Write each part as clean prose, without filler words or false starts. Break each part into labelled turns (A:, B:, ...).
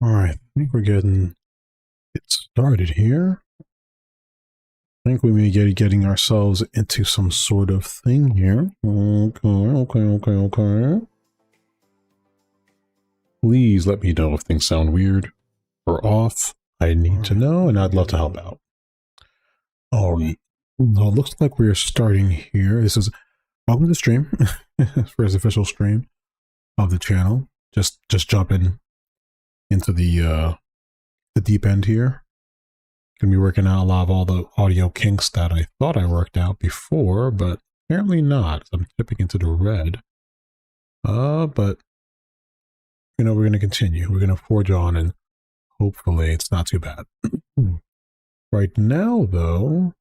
A: Alright, I think we're getting it started here. I think we may be getting ourselves into some sort of thing here. Okay. Please let me know if things sound weird or off. I need to know, and I'd love to help out. Alright, so it looks like we're starting here. This is welcome to the stream, first official stream of the channel. Just jumping into the deep end here. Gonna be working out a lot of all the audio kinks that I thought I worked out before, but apparently not. I'm tipping into the red. But you know, we're gonna continue. We're gonna forge on, and hopefully it's not too bad. Right now, though,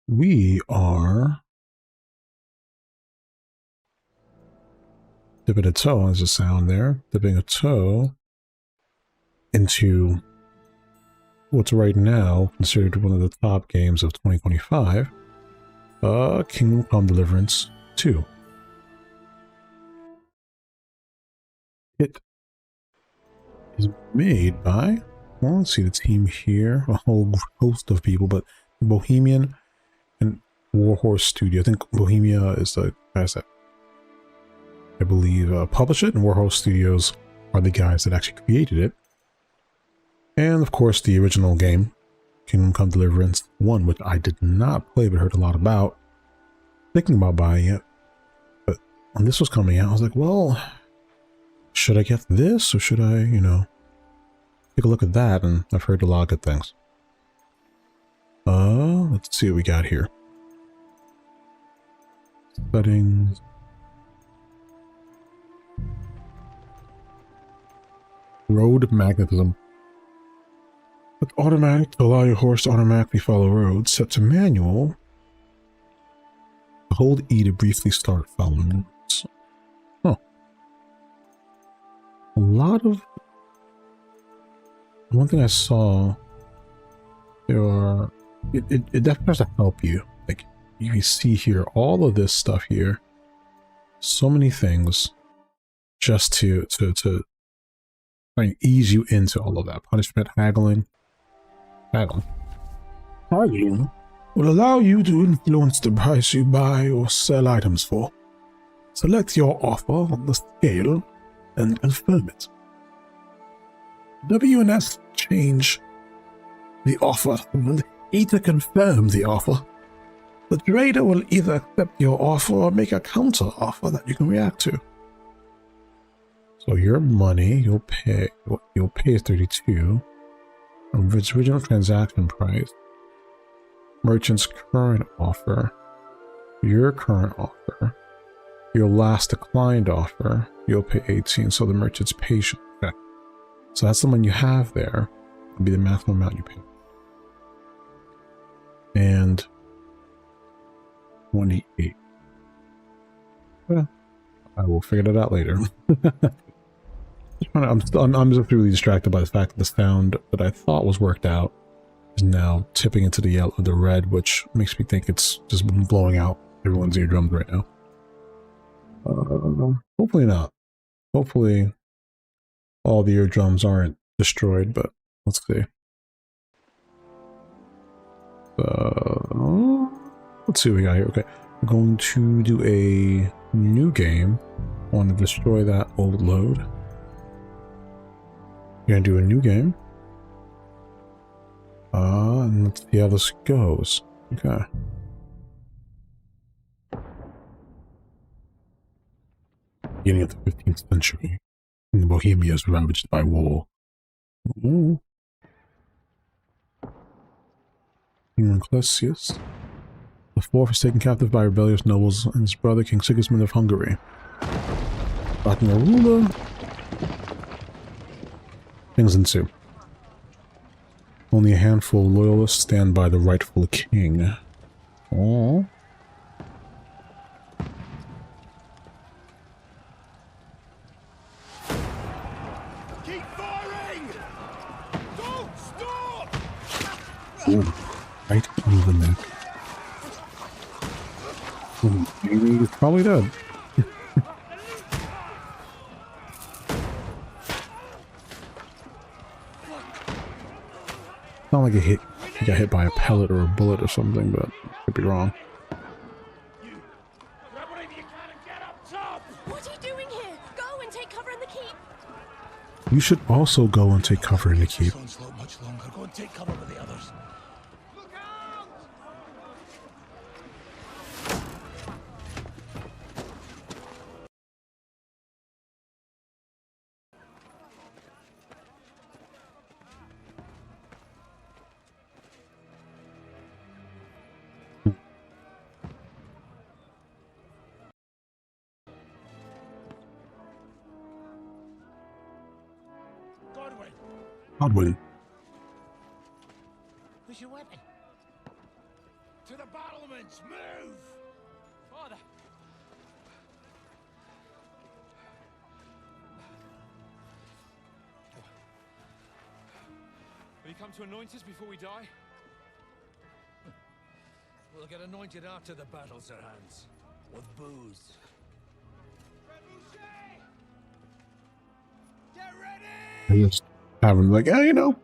A: we are dipping a toe. There's a sound there. Dipping a toe into what's right now considered one of the top games of 2025, Kingdom Come Deliverance 2. It is made by, well, let's see the team here, a whole host of people, but Bohemian and Warhorse Studio. I think Bohemia is the guys that, I believe, publish it, and Warhorse Studios are the guys that actually created it. And of course, the original game, Kingdom Come Deliverance 1, which I did not play but heard a lot about. Thinking about buying it. But when this was coming out, I was like, well, should I get this or should I, you know, take a look at that? And I've heard a lot of good things. Let's see what we got here. Settings. Road magnetism. With automatic to allow your horse to automatically follow roads. Set to manual. Hold E to briefly start following roads. Huh. A lot of... One thing I saw... There are... It definitely has to help you. Like, you can see here, all of this stuff here. So many things. Just to try and ease you into all of that. Punishment, haggling. Haggling will allow you to influence the price you buy or sell items for. Select your offer on the scale and confirm it. W&S change the offer and E to confirm the offer. The trader will either accept your offer or make a counter offer that you can react to. So your money, you'll pay is 32. Its original transaction price, merchant's current offer, your current offer, your last declined offer, you'll pay 18. So the merchant's patient. Okay. So that's the one you have there. It'll be the maximum amount you pay. And 28. Well, I will figure that out later. I'm just really distracted by the fact that the sound that I thought was worked out is now tipping into the yellow, the red, which makes me think it's just blowing out everyone's eardrums right now. Hopefully not. Hopefully all the eardrums aren't destroyed, but let's see. Let's see what we got here. Okay, we're going to do a new game. I want to destroy that old load. We're gonna do a new game. And let's see how this goes. Okay. Beginning of the 15th century, and Bohemia is ravaged by war. King Clesius, the fourth is taken captive by rebellious nobles and his brother King Sigismund of Hungary. Lacking a ruler, things ensue. Only a handful of loyalists stand by the rightful king. Oh.
B: Keep firing! Don't stop!
A: Ooh, right on the neck. Ooh, maybe he's probably dead. Not like he got hit by a pellet or a bullet or something, but could be wrong.
B: Grab whatever you can and get up top!
C: What are you doing here? Go and take cover in the keep.
A: You should also go and take cover in the keep.
B: Don't slow much longer. Go and take cover with the others. Look out! Godwin!
A: Godwin.
B: Where's your weapon? To the battlements! Move! Father!
D: Will you come to anoint us before we die?
E: We'll get anointed after the battles are hands. With booze.
B: Get ready!
A: Just having like, you know,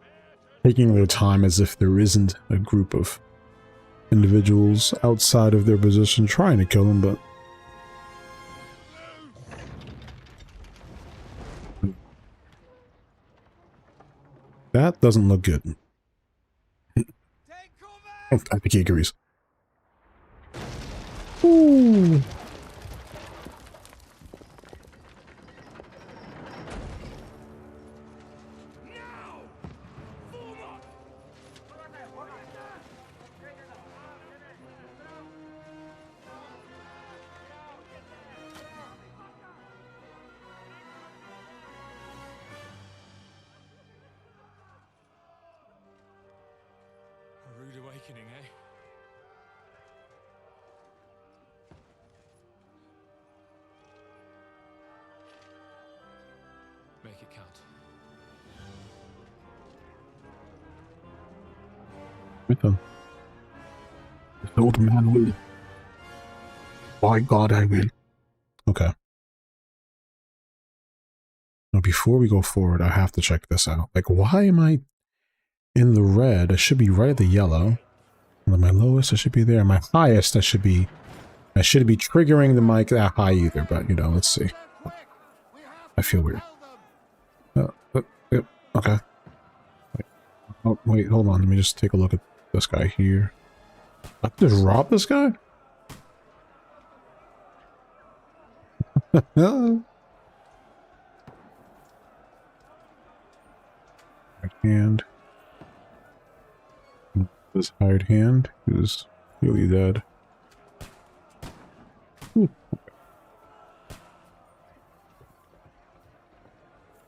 A: taking their time as if there isn't a group of individuals outside of their position trying to kill them, but that doesn't look good.
B: Take cover!
A: I think he agrees. Ooh.
B: Now! Form up!
D: A rude awakening, eh? Make it count.
A: With them. The old man will. By God, I will. Okay. Now, before we go forward, I have to check this out. Like, why am I in the red? I should be right at the yellow. And then my lowest, I should be there. My highest, I shouldn't be triggering the mic that high either. But, you know, let's see. I feel weird. Okay. Wait. Oh, wait, hold on. Let me just take a look at this guy here. I can just rob this guy? Right hand. This hired hand is really dead.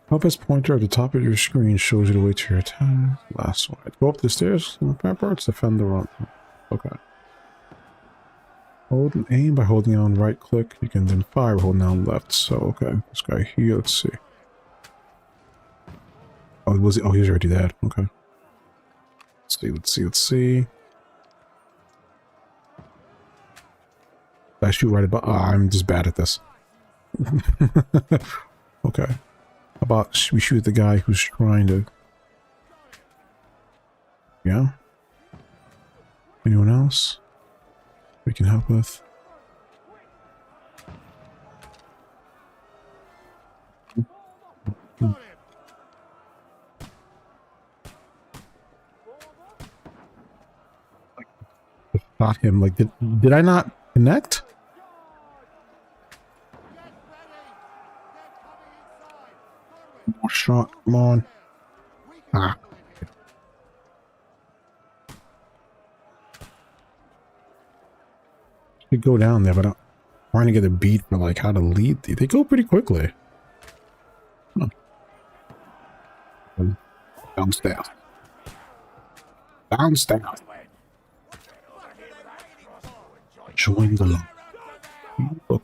A: Compass pointer at the top of your screen shows you the way to your attack. Last slide. Go up the stairs and parts, defend the run. Okay. Hold and aim by holding down right click. You can then fire holding down left. So okay, this guy here, let's see. Oh, was he? Oh, he's already dead. Okay. Let's see. I shoot right about. I'm just bad at this. Okay. How about we shoot the guy who's trying to... Yeah? Anyone else we can help with? Shot him. Like, did I not connect? More shot. Come on. Ah. Should go down there, but I'm trying to get a beat for like how to lead. They go pretty quickly. Huh. Downstairs. Downstairs. Join the look.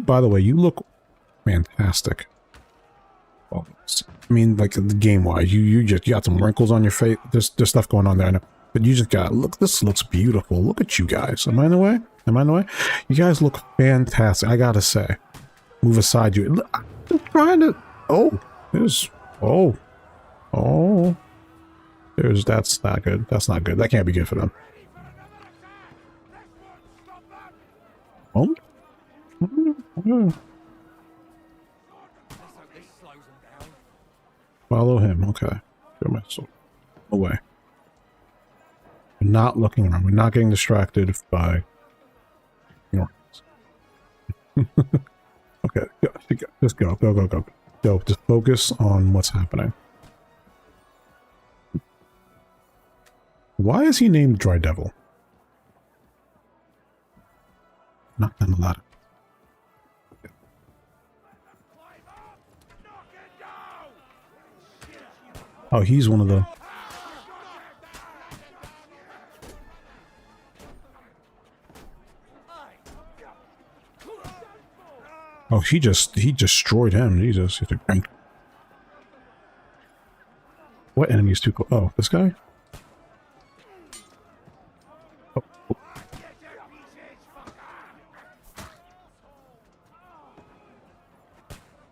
A: By the way, you look fantastic. Well, I mean, like the game wise, you got some wrinkles on your face. There's stuff going on there, I know. But you just got look. This looks beautiful. Look at you guys. Am I in the way? Am I in the way? You guys look fantastic. I gotta say. Move aside, you. Look, I'm just trying to. Oh, there's. Oh. There's That's not good. That's not good. That can't be good for them. Oh? Follow him. Okay. Go my soul. Away. We're not looking around. We're not getting distracted by. Okay. Just go. Go. Go. Go. Go. Just focus on what's happening. Why is he named Dry Devil? Knock down the ladder. Oh, he's one of the. Oh, he destroyed him. Jesus. What enemy is too close? Oh, this guy? Oh.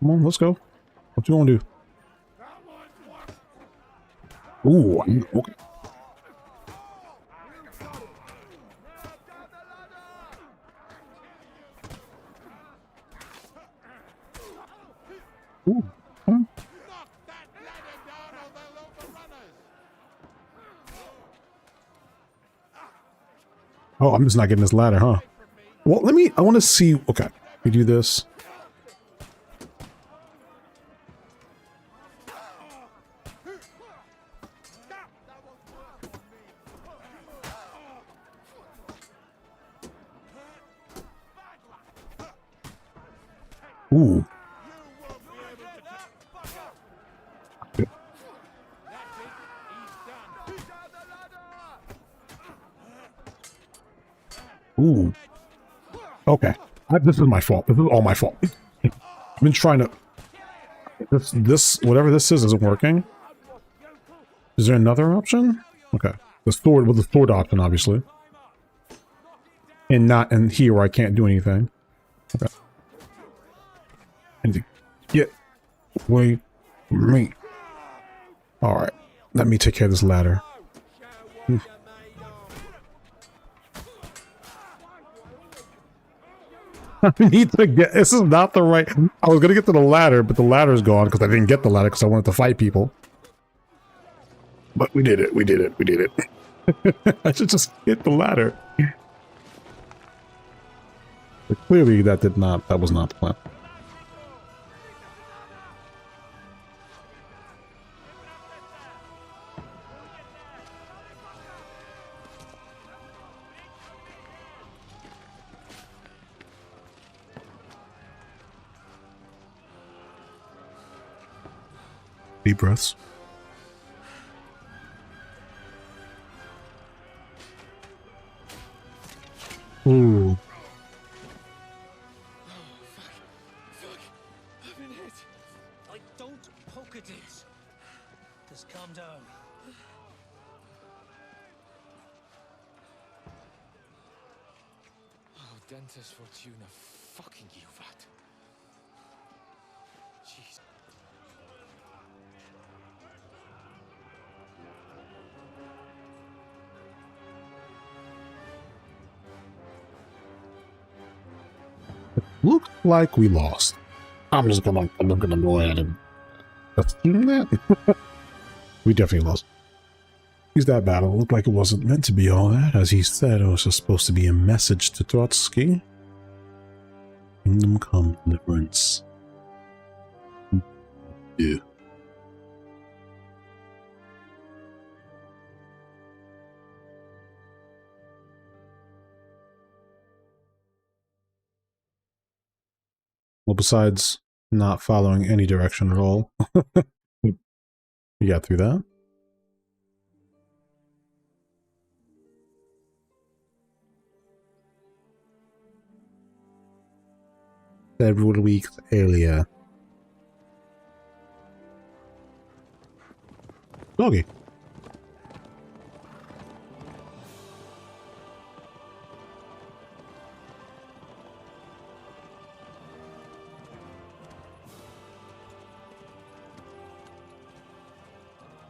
A: Come on, let's go. What you want to do? Ooh, okay. Ooh, huh? Oh, I'm just not getting this ladder, huh? Well, I want to see. Okay, we do this. Ooh. Ooh. Okay. This is my fault. This is all my fault. I've been trying to. Whatever this is, isn't working. Is there another option? Okay. The sword, with the sword option, obviously. And not in here where I can't do anything. Okay. And get away from me. Alright. Let me take care of this ladder. I need to get. This is not the right. I was gonna get to the ladder, but the ladder's gone because I didn't get the ladder because I wanted to fight people. But we did it. We did it. We did it. I should just hit the ladder. But clearly, that was not the plan. Deep breaths. Ooh.
E: Fuck! I've been hit! Don't poke at it! Just calm down.
D: Oh, Dentist Fortuna, fucking you, that. Jeez.
A: Looks like we lost. I'm gonna go ahead and assume that. We definitely lost. He's that battle. Looked like it wasn't meant to be all that. As he said, it was just supposed to be a message to Trotsky. Kingdom come, deliverance. Yeah. Well, besides not following any direction at all, we got through that. Several weeks earlier. Doggy.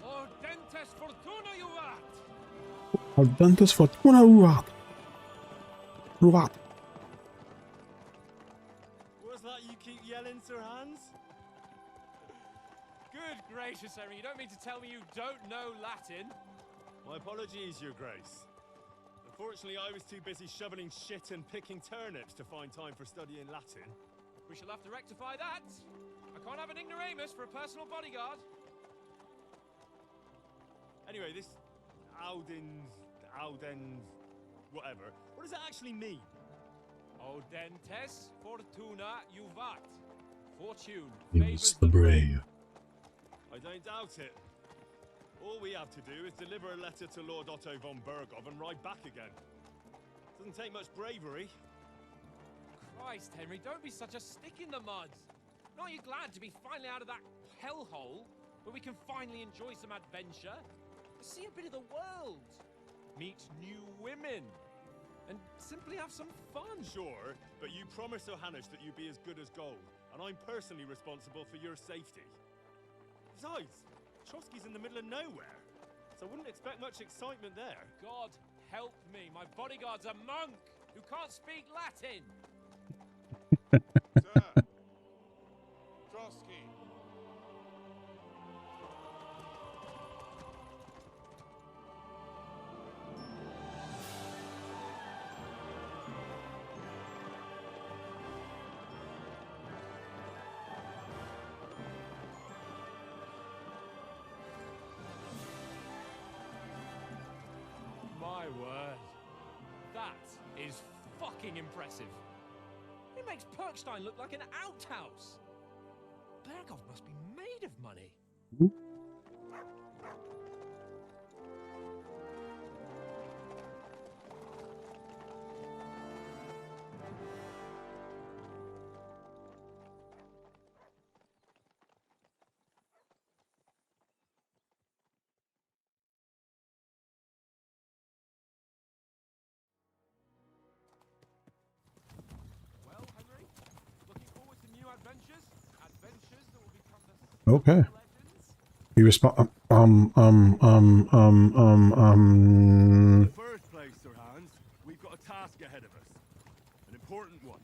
B: Lord Dent Audentes fortuna juvat!
A: Audentes fortuna ruat. Ruat.
E: What's that you keep yelling, Sir Hans?
D: Good gracious, Henry, you don't mean to tell me you don't know Latin?
E: My apologies, Your Grace. Unfortunately, I was too busy shoveling shit and picking turnips to find time for studying Latin.
D: We shall have to rectify that. I can't have an ignoramus for a personal bodyguard.
E: Anyway, this Audens, whatever. What does that actually mean?
D: Audentes fortuna juvat. Fortune
A: Use
D: favors
A: the brave.
E: I don't doubt it. All we have to do is deliver a letter to Lord Otto von Bergov and ride back again. Doesn't take much bravery.
D: Christ, Henry, don't be such a stick in the mud. Aren't you glad to be finally out of that hellhole where we can finally enjoy some adventure? See a bit of the world, meet new women, and simply have some fun.
E: Sure, but you promised Johannes that you'd be as good as gold, and I'm personally responsible for your safety. Besides, Trotsky's in the middle of nowhere, so I wouldn't expect much excitement there.
D: God help me, my bodyguard's a monk who can't speak Latin.
B: Sir! Trotsky!
D: My word. That is fucking impressive. It makes Perkstein look like an outhouse. Bergov must be made of money. Well, Henry, looking forward to new adventures? Adventures that will become the
A: Okay.
D: legends?
A: He respond.
E: In the first place, Sir Hans, we've got a task ahead of us. An important one.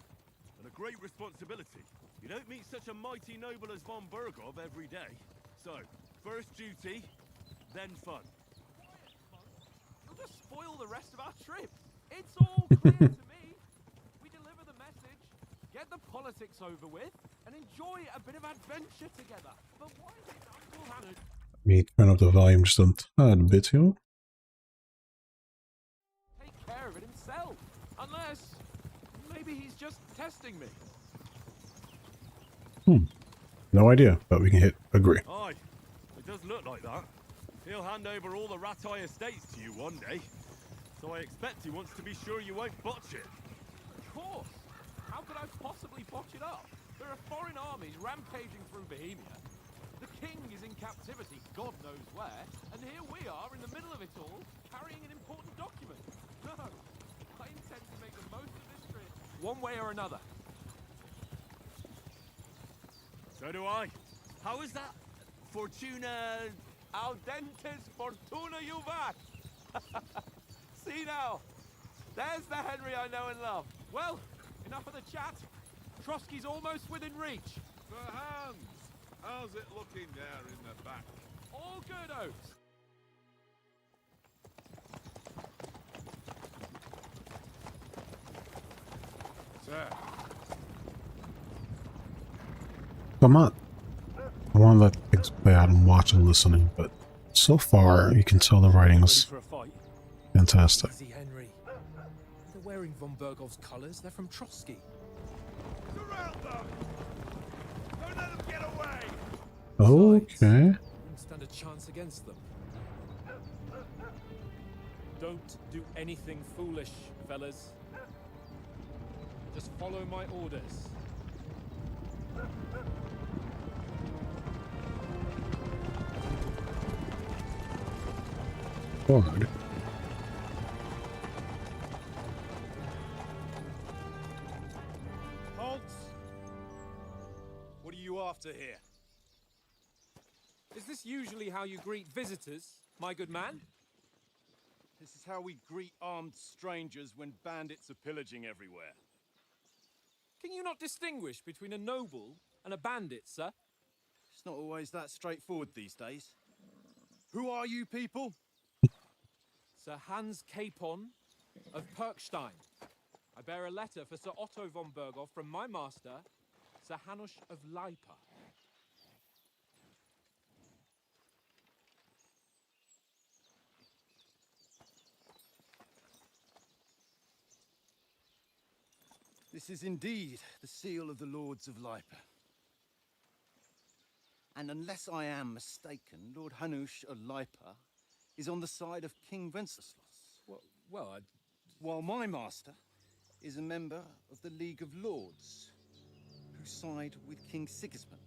E: And a great responsibility. You don't meet such a mighty noble as von Bergov every day. So, first duty, then fun.
D: You'll just spoil the rest of our trip. It's all clear to me. We deliver the message, get the politics over with, and enjoy a bit of adventure together. But why is it Uncle Hannah?
A: Me turn up the volume just a tad bit here.
D: Take care of it himself? Unless maybe he's just testing me.
A: No idea, but we can hit agree.
E: Aye, it does look like that. He'll hand over all the Ratai estates to you one day. So I expect he wants to be sure you won't botch it.
D: Of course. How could I possibly botch it up? There are foreign armies rampaging through Bohemia. The king is in captivity, God knows where, and here we are in the middle of it all, carrying an important document. No, I intend to make the most of this trip, one way or another.
E: So do I. How is that? Fortuna...
D: Audentes fortuna juvat! See now, there's the Henry I know and love. Well, enough of the chat. Trotsky's almost within reach.
B: Sir Hans! How's it looking there in the back?
D: All good, Oates.
B: Sir!
A: I'm not. I want to let things play out and watch and listening, but so far you can tell the
E: Ready
A: writing's
E: for a fight?
A: fantastic.
D: Easy, Henry. They're wearing von Bergov's colors. They're from Trotsky.
B: Surround them! Don't let them get away!
A: Okay.
D: Wouldn't stand a chance against them. Don't do anything foolish, fellas. Just follow my orders.
A: Forward.
B: Halt! What are you after here?
D: Is this usually how you greet visitors? my good man?
E: This is how we greet armed strangers when bandits are pillaging everywhere.
D: Can you not distinguish between a noble and a bandit, sir?
E: It's not always that straightforward these days. Who are you people?
D: Sir Hans Capon of Perkstein. I bear a letter for Sir Otto von Berghoff from my master, Sir Hanush of Lipa.
E: This is indeed the seal of the Lords of Lipa. And unless I am mistaken, Lord Hanush of Lipa is on the side of King Wenceslas.
D: Well,
E: While my master is a member of the League of Lords, who side with King Sigismund.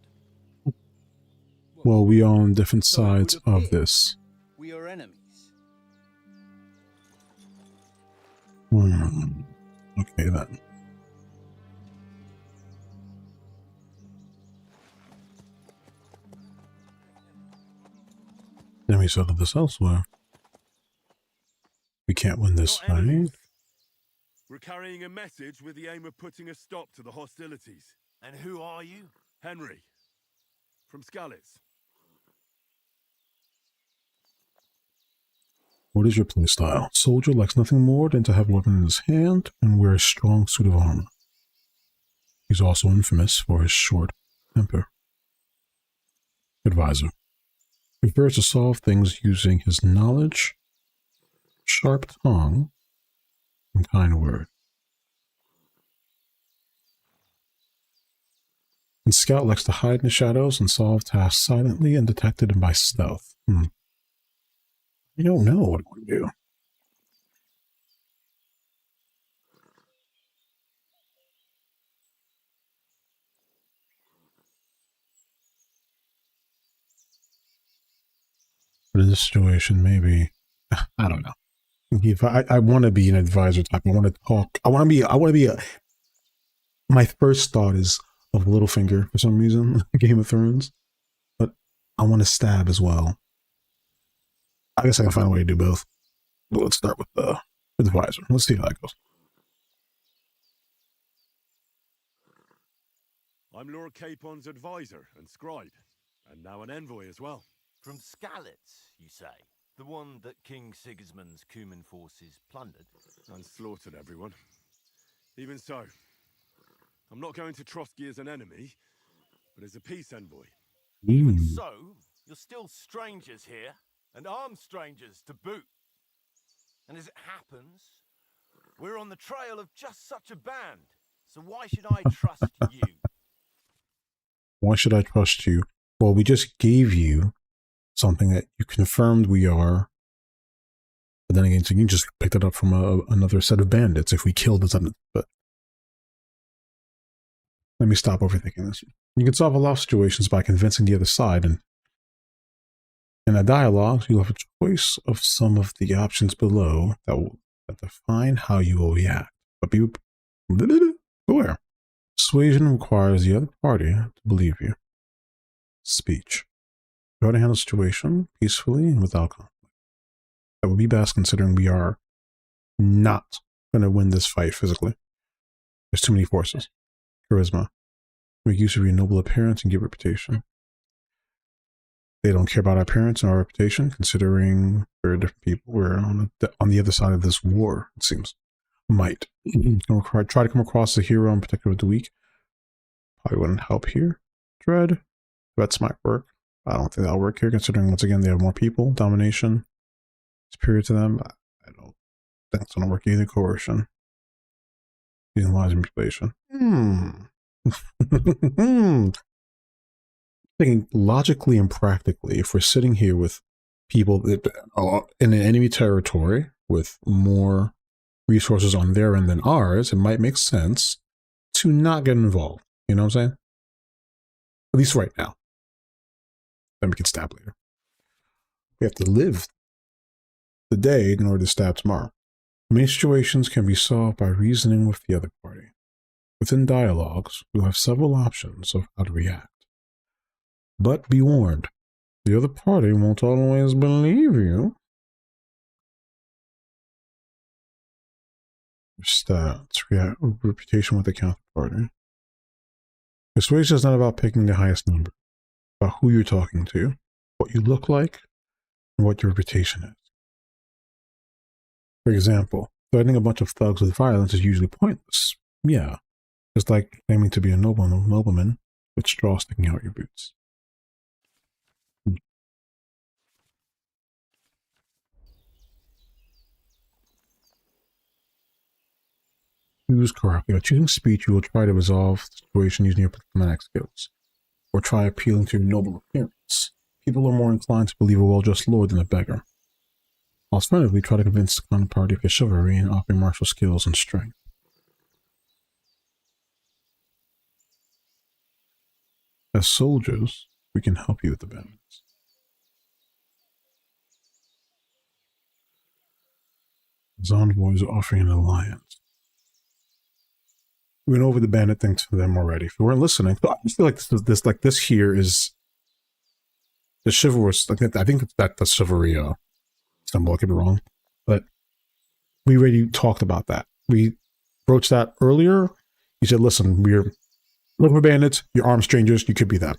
A: Well, we are on different
E: So it would
A: sides of
E: appear
A: this.
E: we are enemies.
A: Okay, then. Then we settle this elsewhere. We can't win this
E: Not
A: fight.
E: enemies. We're carrying a message with the aim of putting a stop to the hostilities.
B: And who are you?
E: Henry, from Skalitz.
A: What is your playstyle? Soldier likes nothing more than to have a weapon in his hand and wear a strong suit of armor. He's also infamous for his short temper. Advisor. Prefers to solve things using his knowledge, sharp tongue, and kind word. And Scout likes to hide in the shadows and solve tasks silently and detected by stealth. I don't know what I want to do. But in this situation, maybe I don't know. If I want to be an advisor type. I want to talk. I want to be my first thought is of Littlefinger for some reason, Game of Thrones. But I want to stab as well. I guess I can find a way to do both. But let's start with the advisor. Let's see how that goes.
E: I'm Lord Capon's advisor and scribe, and now an envoy as well.
B: From Skalitz, you say? The one that King Sigismund's Cuman forces plundered?
E: And slaughtered everyone. Even so, I'm not going to Trotsky as an enemy, but as a peace envoy.
B: Even so, you're still strangers here, and armed strangers to boot. And as it happens, we're on the trail of just such a band. So why should I trust you?
A: Why should I trust you? Well, we just gave you something that you confirmed we are. But then again, so you just picked it up from another set of bandits if we killed them. But let me stop overthinking this. You can solve a lot of situations by convincing the other side, and in a dialogue, you'll have a choice of some of the options below that will define how you will react. But be aware. Persuasion requires the other party to believe you. Speech. Try to handle the situation peacefully and without conflict. That would be best considering we are not going to win this fight physically. There's too many forces. Charisma. Make use of your noble appearance and good reputation. They don't care about our appearance and our reputation, considering we're different people. We're on the other side of this war, it seems. Might. Try to come across the hero and protector of the weak. Probably wouldn't help here. Dread. Threats might work. I don't think that'll work here, considering, once again, they have more people. Domination. Superior to them. I don't think it's going to work either. Coercion. Using lies and manipulation. Thinking logically and practically, if we're sitting here with people that are in an enemy territory with more resources on their end than ours, it might make sense to not get involved. You know what I'm saying? At least right now. Then we can stab later. We have to live the day in order to stab tomorrow. Many situations can be solved by reasoning with the other party. Within dialogues, we'll have several options of how to react. But be warned, The other party won't always believe you. Stats. Reputation with the counterparty. Persuasion is not about picking the highest number. It's about who you're talking to, what you look like, and what your reputation is. For example, threatening a bunch of thugs with violence is usually pointless. Yeah. It's like aiming to be a nobleman with straw sticking out your boots. Choose correctly. By choosing speech, you will try to resolve the situation using your diplomatic skills, or try appealing to your noble appearance. People are more inclined to believe a well-dressed lord than a beggar. Alternatively, try to convince the counterparty of your chivalry and offer martial skills and strength. As soldiers, we can help you with the bandits. As envoys are offering an alliance. We went over the bandit thing to them already. If you weren't listening, so I just feel like this here is the chivalrous. I think that's chivalry. Symbol. I could be wrong, but we already talked about that. We broached that earlier. You said, "Listen, we're looking for bandits. You're armed strangers. You could be that."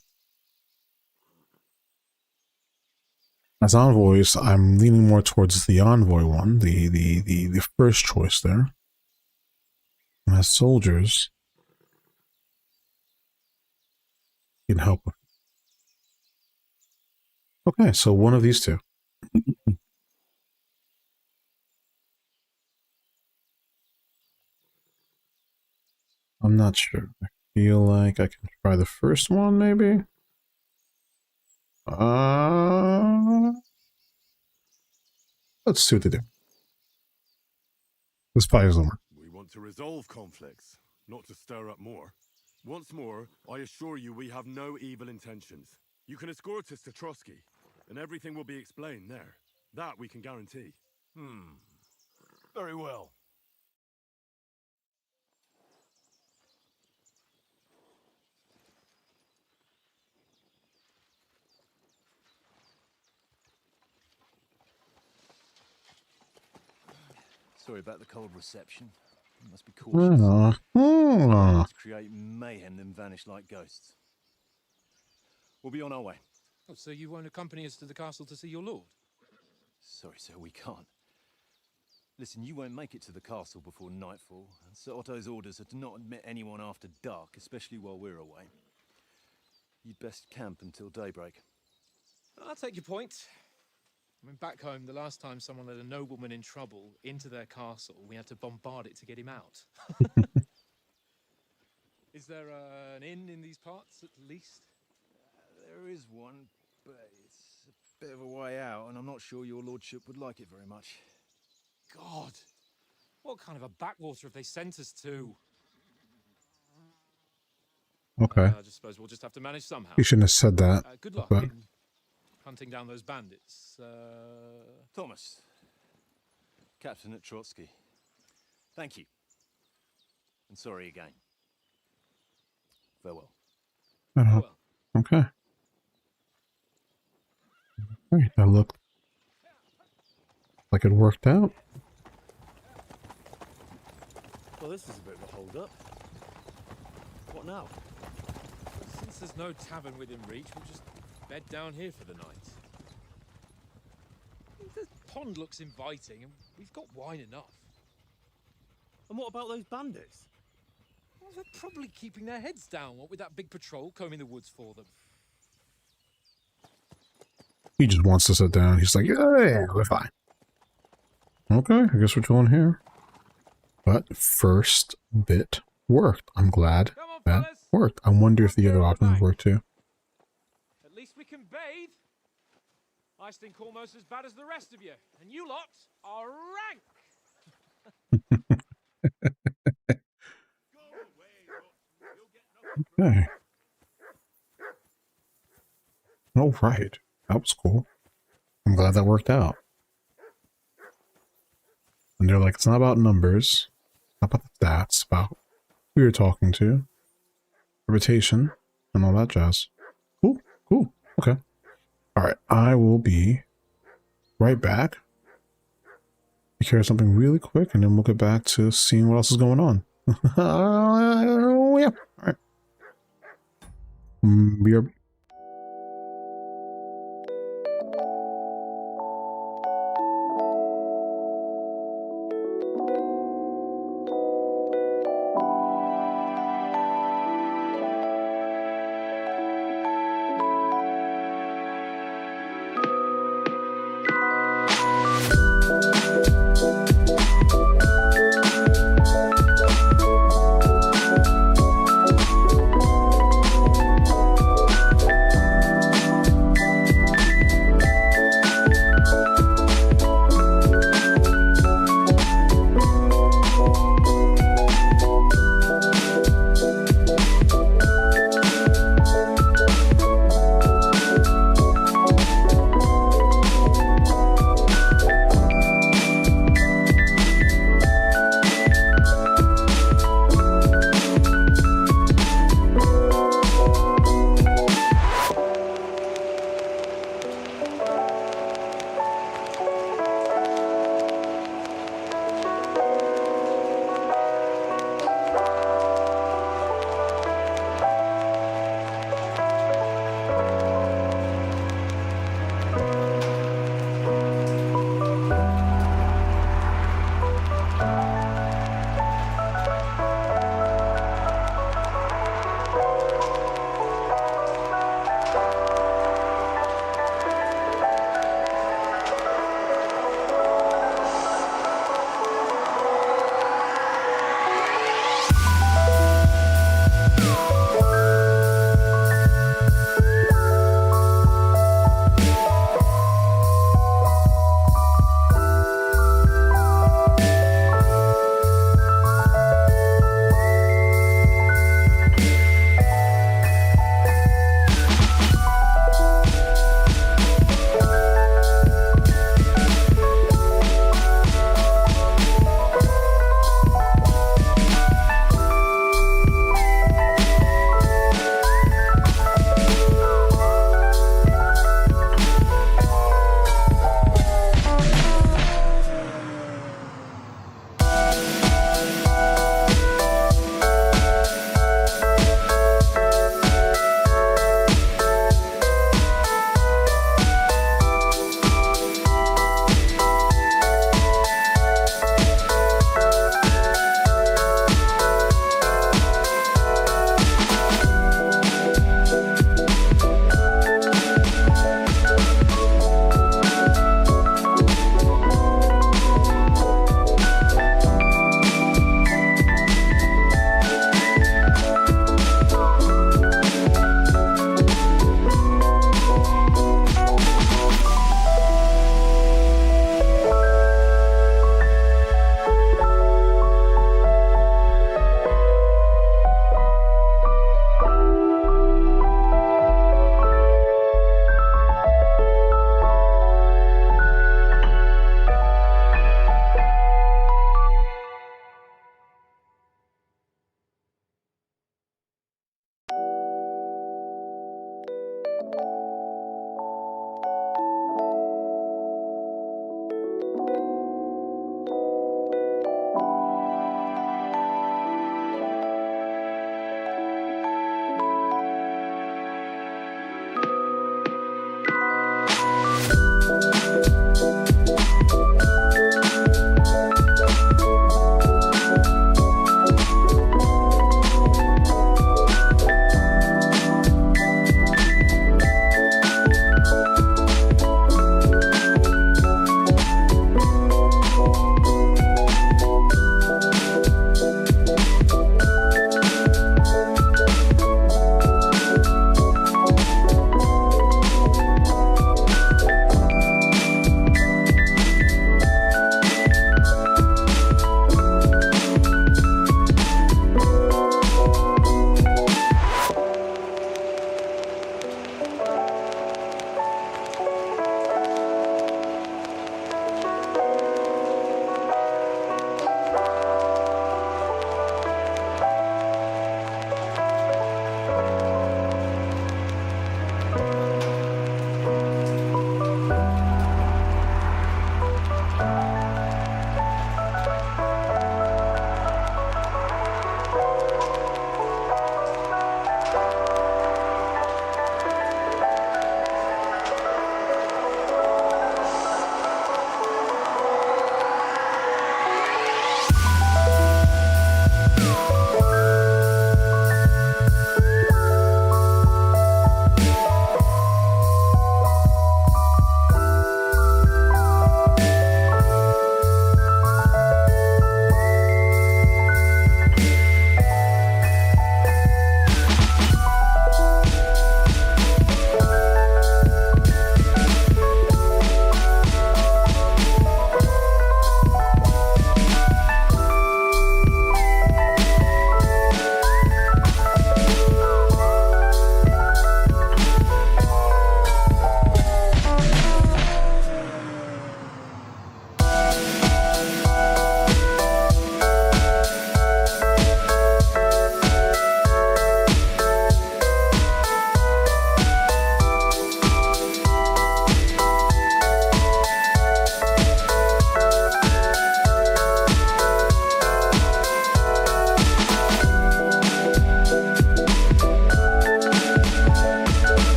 A: As envoys, I'm leaning more towards the envoy one, the first choice there. And as soldiers, you can help. Okay, so one of these two. I'm not sure. I feel like I can try the first one, maybe? Let's see what they do. This probably doesn't work.
E: We want to resolve conflicts, not to stir up more. Once more, I assure you we have no evil intentions. You can escort us to Trotsky, and everything will be explained there. That we can guarantee.
B: Very well.
F: Sorry about the cold reception. You must be cautious. Let's create mayhem, then vanish like ghosts. We'll be on our way.
D: Oh, so you won't accompany us to the castle to see your lord?
F: Sorry, sir, we can't. Listen, you won't make it to the castle before nightfall, and Sir Otto's orders are to not admit anyone after dark, especially while we're away. You'd best camp until daybreak.
D: I'll take your point. I mean, back home, the last time someone led a nobleman in trouble into their castle, we had to bombard it to get him out. Is there an inn in these parts, at least?
F: There is one, but it's a bit of a way out, and I'm not sure your lordship would like it very much.
D: God! What kind of a backwater have they sent us to?
A: Okay.
D: I just suppose we'll just have to manage somehow.
A: You shouldn't have said that.
D: Good luck
A: but...
D: in hunting down those bandits.
F: Thomas, captain at Trotsky. Thank you. And sorry again. Farewell.
A: Well. Okay. Alright, that looked like it worked out.
E: Well, this is a bit of a hold-up. What now?
D: Since there's no tavern within reach, we'll just bed down here for the night. The pond looks inviting, and we've got wine enough.
E: And what about those bandits?
D: Well, they're probably keeping their heads down, what with that big patrol combing the woods for them.
A: He just wants to sit down. He's like, yeah, we're fine. Okay, I guess we're chilling here. But first bit worked. I'm glad that worked. I wonder if the other options work too.
D: At least we can bathe. I stink almost as bad as the rest of you, and you lot are rank.
A: Okay. All right. That was cool. I'm glad that worked out. And they're like, it's not about numbers, not about the stats, it's about who you're talking to, reputation, and all that jazz. Cool, cool, okay. All right, I will be right back. Take care of something really quick, and then we'll get back to seeing what else is going on. Yeah. All right. We are.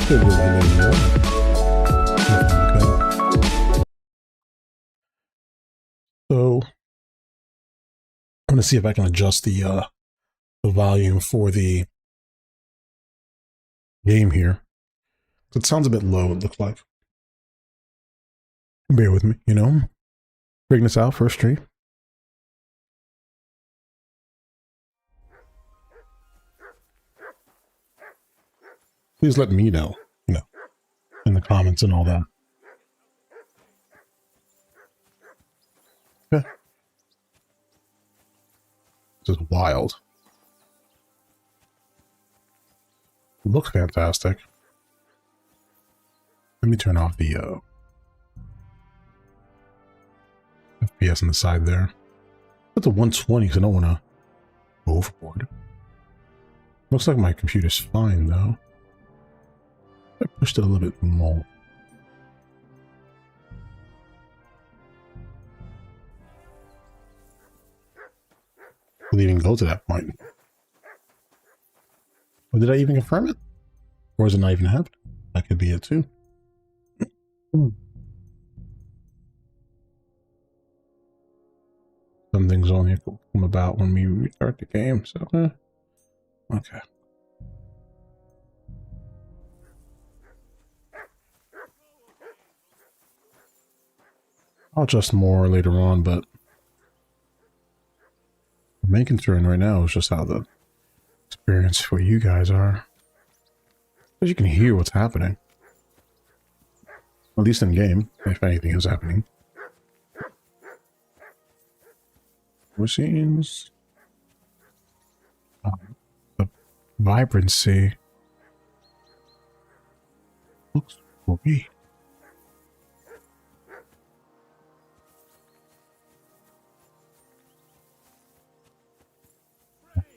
A: So I'm going to see if I can adjust the volume for the game here. It sounds a bit low, it looks like. Bear with me, you know. Bring this out first stream. Please let me know, you know, in the comments and all that. Okay. This is wild. It looks fantastic. Let me turn off the FPS on the side there. Put the 120 because I don't want to go overboard. Looks like my computer's fine though. I pushed it a little bit more. Will it even go to that point? Or did I even confirm it? Or is it not even happening? That could be it too. Some things only come about when we restart the game, so okay. I'll adjust more later on, but the main concern right now is just how the experience for you guys are. Because you can hear what's happening. At least in game, if anything is happening. Machines. The vibrancy looks great.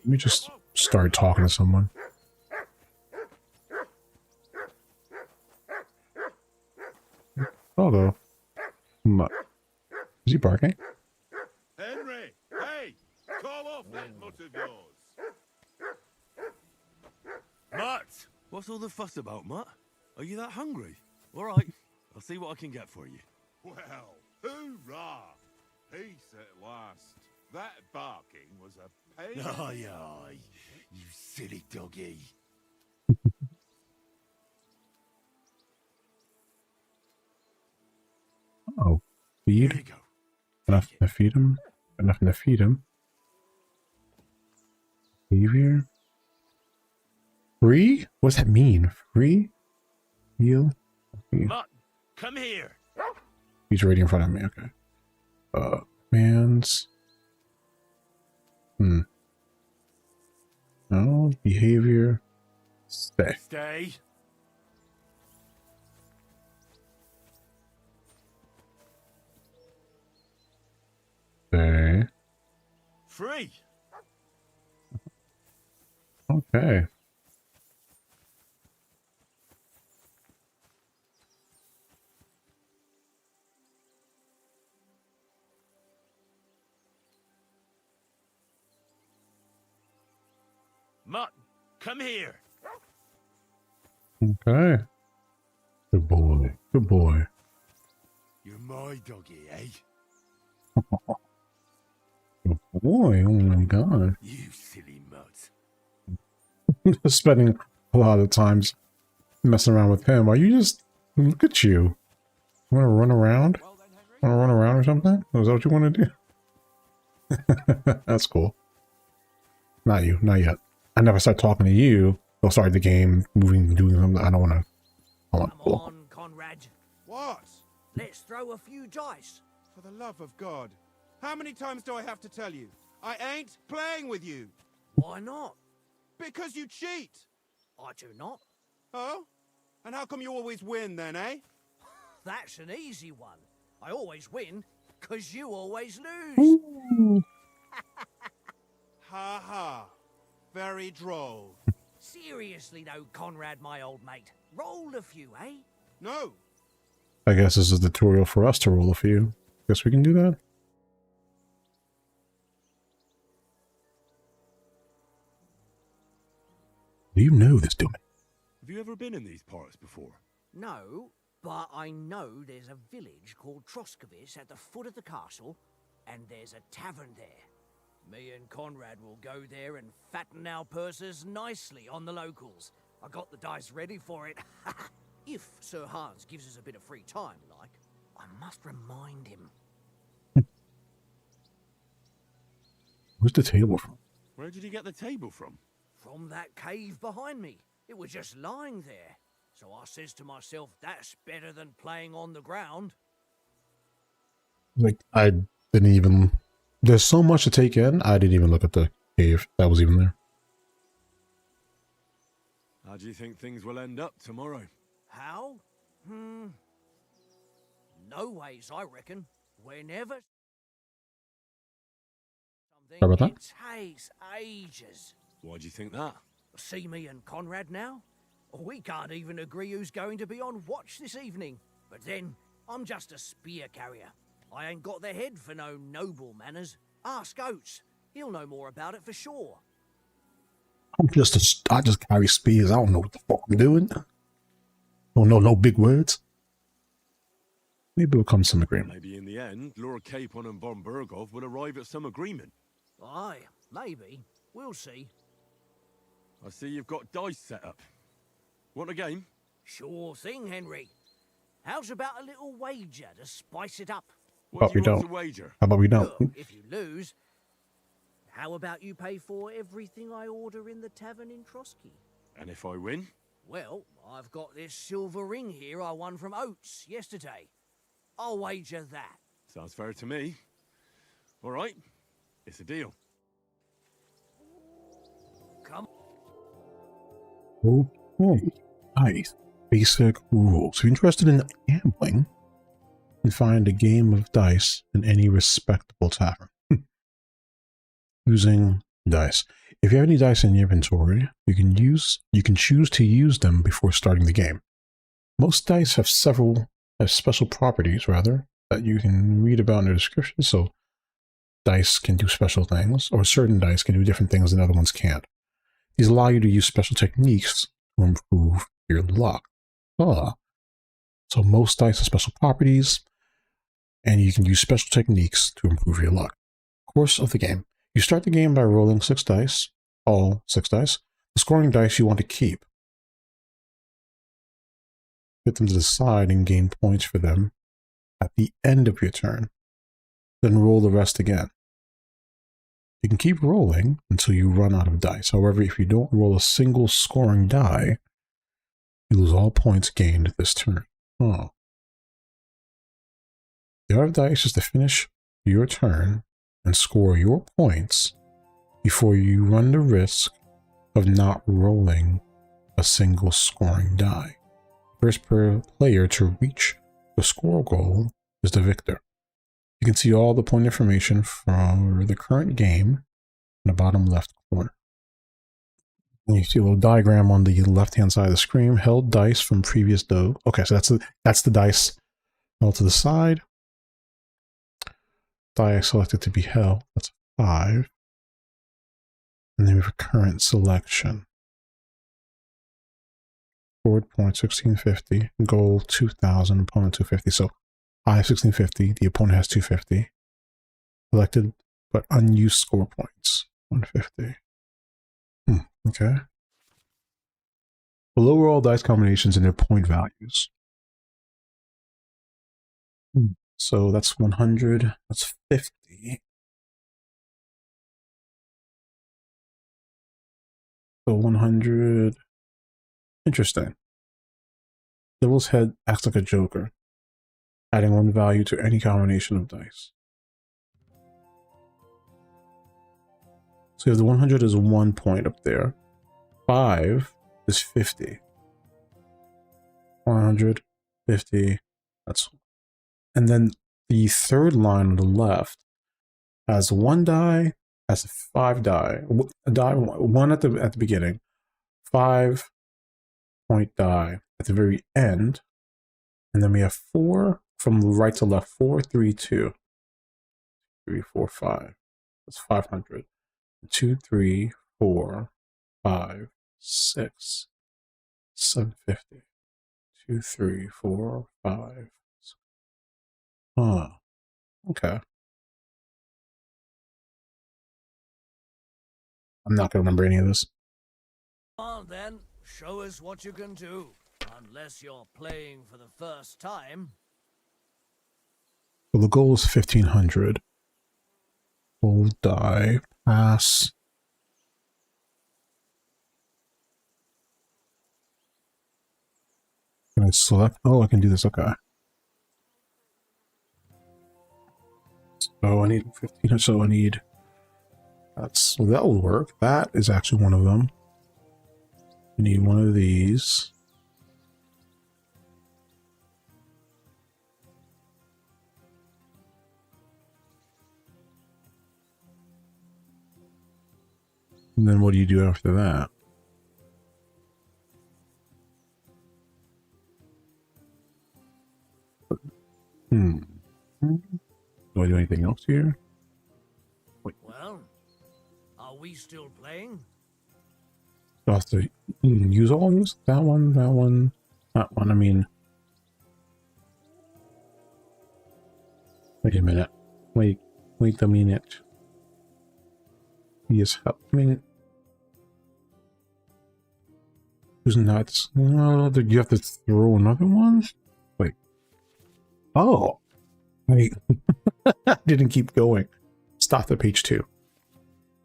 A: Let me just start talking to someone. Hello. Is he barking?
E: Henry! Hey! Call off that mutt of yours! Mutt! What's all the fuss about, Mutt? Are you that hungry? All right, I'll see what I can get for you.
G: Well, hoorah! Peace at last. That barking was a pain.
E: Aye, aye, you silly doggy.
A: Oh,
E: Here
A: feed?
E: you go.
A: Enough to feed him? Enough to feed him? Behavior? Free? What does that mean? Free? Heal?
E: Mutt, come here.
A: He's right in front of me, okay. Man's... No, behavior... Stay.
E: Stay.
A: Stay.
E: Free.
A: Okay.
E: Mutt, come here.
A: Okay. Good boy. Good boy.
E: You're my doggy, eh?
A: Good boy. Oh my god.
E: You silly mutt.
A: Spending a lot of times messing around with him. Are you just... Look at you. You want to run around?
D: Well then, Henry.
A: Want to run around or something? Is that what you want to do? That's cool. Not you. Not yet. I never start talking to you. They'll start the game, moving, doing something. I don't want to. I want
H: Come on, Conrad.
G: What?
H: Let's throw a few dice.
G: For the love of God. How many times do I have to tell you? I ain't playing with you.
H: Why not?
G: Because you cheat.
H: I do not.
G: Oh? And how come you always win then, eh?
H: That's an easy one. I always win, 'cause you always lose.
G: Ha ha. Very droll.
H: Seriously though, Conrad, my old mate. Roll a few, eh?
G: No.
A: I guess this is a tutorial for us to roll a few. Guess we can do that. Do you know this, doing?
E: Have you ever been in these parts before?
H: No, but I know there's a village called Troskovitz at the foot of the castle, and there's a tavern there. Me and Conrad will go there and fatten our purses nicely on the locals. I got the dice ready for it. If Sir Hans gives us a bit of free time, like, I must remind him.
A: Where's the table from?
E: Where did you get the table from?
H: From that cave behind me. It was just lying there. So I says to myself, that's better than playing on the ground.
A: Like, I didn't even... There's so much to take in, I didn't even look at the cave that was even there.
E: How do you think things will end up tomorrow?
H: How? No ways, I reckon. Whenever...
A: How about that?
H: It takes ages.
E: Why do you think that?
H: See me and Conrad now? We can't even agree who's going to be on watch this evening. But then, I'm just a spear carrier. I ain't got the head for no noble manners. Ask Oates. He'll know more about it for sure.
A: I just carry spears. I don't know what the fuck I'm doing. Don't know no big words. Maybe we'll come to some agreement.
E: Maybe in the end, Lord Capon and von Burgov will arrive at some agreement.
H: Aye, maybe. We'll see.
E: I see you've got dice set up. Want a game?
H: Sure thing, Henry. How's about a little wager to spice it up?
E: What do
A: we
E: you want
A: don't.
E: to wager?
A: How about we don't?
H: If you lose, how about you pay for everything I order in the tavern in Trotsky?
E: And if I win?
H: Well, I've got this silver ring here I won from Oates yesterday. I'll wager that.
E: Sounds fair to me. All right, it's a deal.
H: Come.
A: Okay. Nice. Basic rules. If you're interested in gambling, you can find a game of dice in any respectable tavern. Using dice. If you have any dice in your inventory, you can choose to use them before starting the game. Most dice have special properties that you can read about in the description. So dice can do special things, or certain dice can do different things than other ones can't. These allow you to use special techniques to improve your luck. So most dice have special properties, and you can use special techniques to improve your luck. Course of the game. You start the game by rolling 6 dice, all 6 dice. The scoring dice you want to keep. Put them to the side and gain points for them at the end of your turn. Then roll the rest again. You can keep rolling until you run out of dice. However, if you don't roll a single scoring die, you lose all points gained this turn. The other dice is to finish your turn and score your points before you run the risk of not rolling a single scoring die. First player to reach the score goal is the victor. You can see all the point information for the current game in the bottom left corner. And you see a little diagram on the left-hand side of the screen. Held dice from previous dough. Okay, so that's the dice held to the side. Die selected to be held. That's 5. And then we have a current selection. Forward point 1650. Goal 2000. Opponent 250. So I have 1650. The opponent has 250. Selected but unused score points 150. Okay. Below are all dice combinations and their point values. So that's 100. That's 50. So 100. Interesting. Devil's Head acts like a joker, adding 1 value to any combination of dice. So you have the 100 is 1 point up there. 5 is 50. 100, 50. That's. And then the third line on the left has 1 die, has 5 die. A die 1 at the beginning, 5 point die at the very end, and then we have 4 from right to left. 4, 3, 2, 3, 4, 5. That's 500. 2, 3, 4, 5, 6, 750. 2, 3, 4, 5. Huh. Okay. I'm not gonna remember any of this.
H: Come on then, show us what you can do. Unless you're playing for the first time.
A: So the goal is 1500. Roll die. Pass. Can I select? Oh, I can do this. Okay. So I need 15. So I need. So that will work. That is actually one of them. I need one of these. And then what do you do after that? Do I do anything else here? Wait.
H: Well, are we still playing?
A: Do I have to use all of these? That one, that one, that one. I mean, wait a minute. Wait a minute. Yes, I mean, who's nuts? No, did you have to throw another one? Wait. Oh, wait. I didn't keep going. Stop at page 2.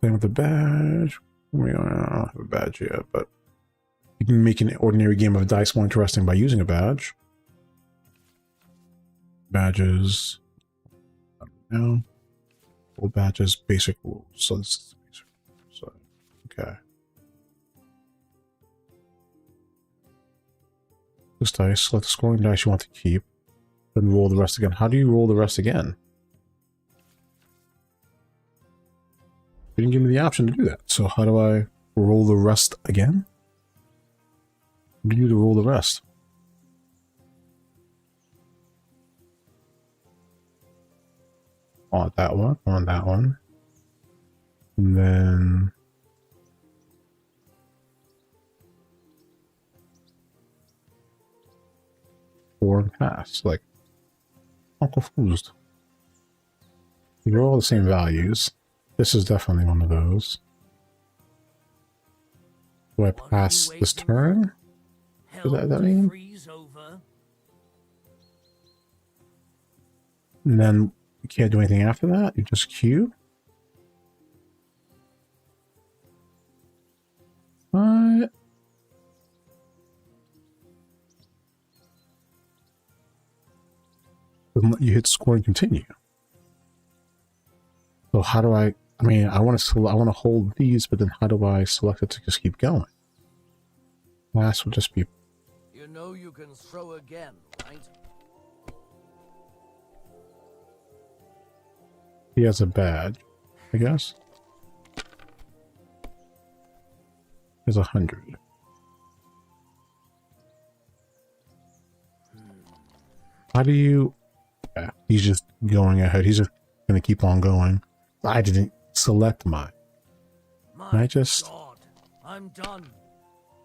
A: Playing with the badge. We don't have a badge yet, but you can make an ordinary game of dice more interesting by using a badge. Badges. No. Full badges, basic rules. So this is basic. So, okay. This dice, select the scoring dice you want to keep, then roll the rest again. How do you roll the rest again? You didn't give me the option to do that. So how do I roll the rest again? What do you do to roll the rest? On that one, on that one. And then forward pass. Like, I'm confused. They're all the same values. This is definitely one of those. Do I pass this turn? Does that mean? And then you can't do anything after that? You just queue? What? Doesn't let you hit score and continue. So how do I mean, I want to hold these, but then how do I select it to just keep going? Last will just be.
H: You know you can throw again, right?
A: He has a badge, I guess. There's 100. How do you? Yeah, he's just going ahead. He's just gonna keep on going. I didn't select mine. Can I just?
H: God, I'm done.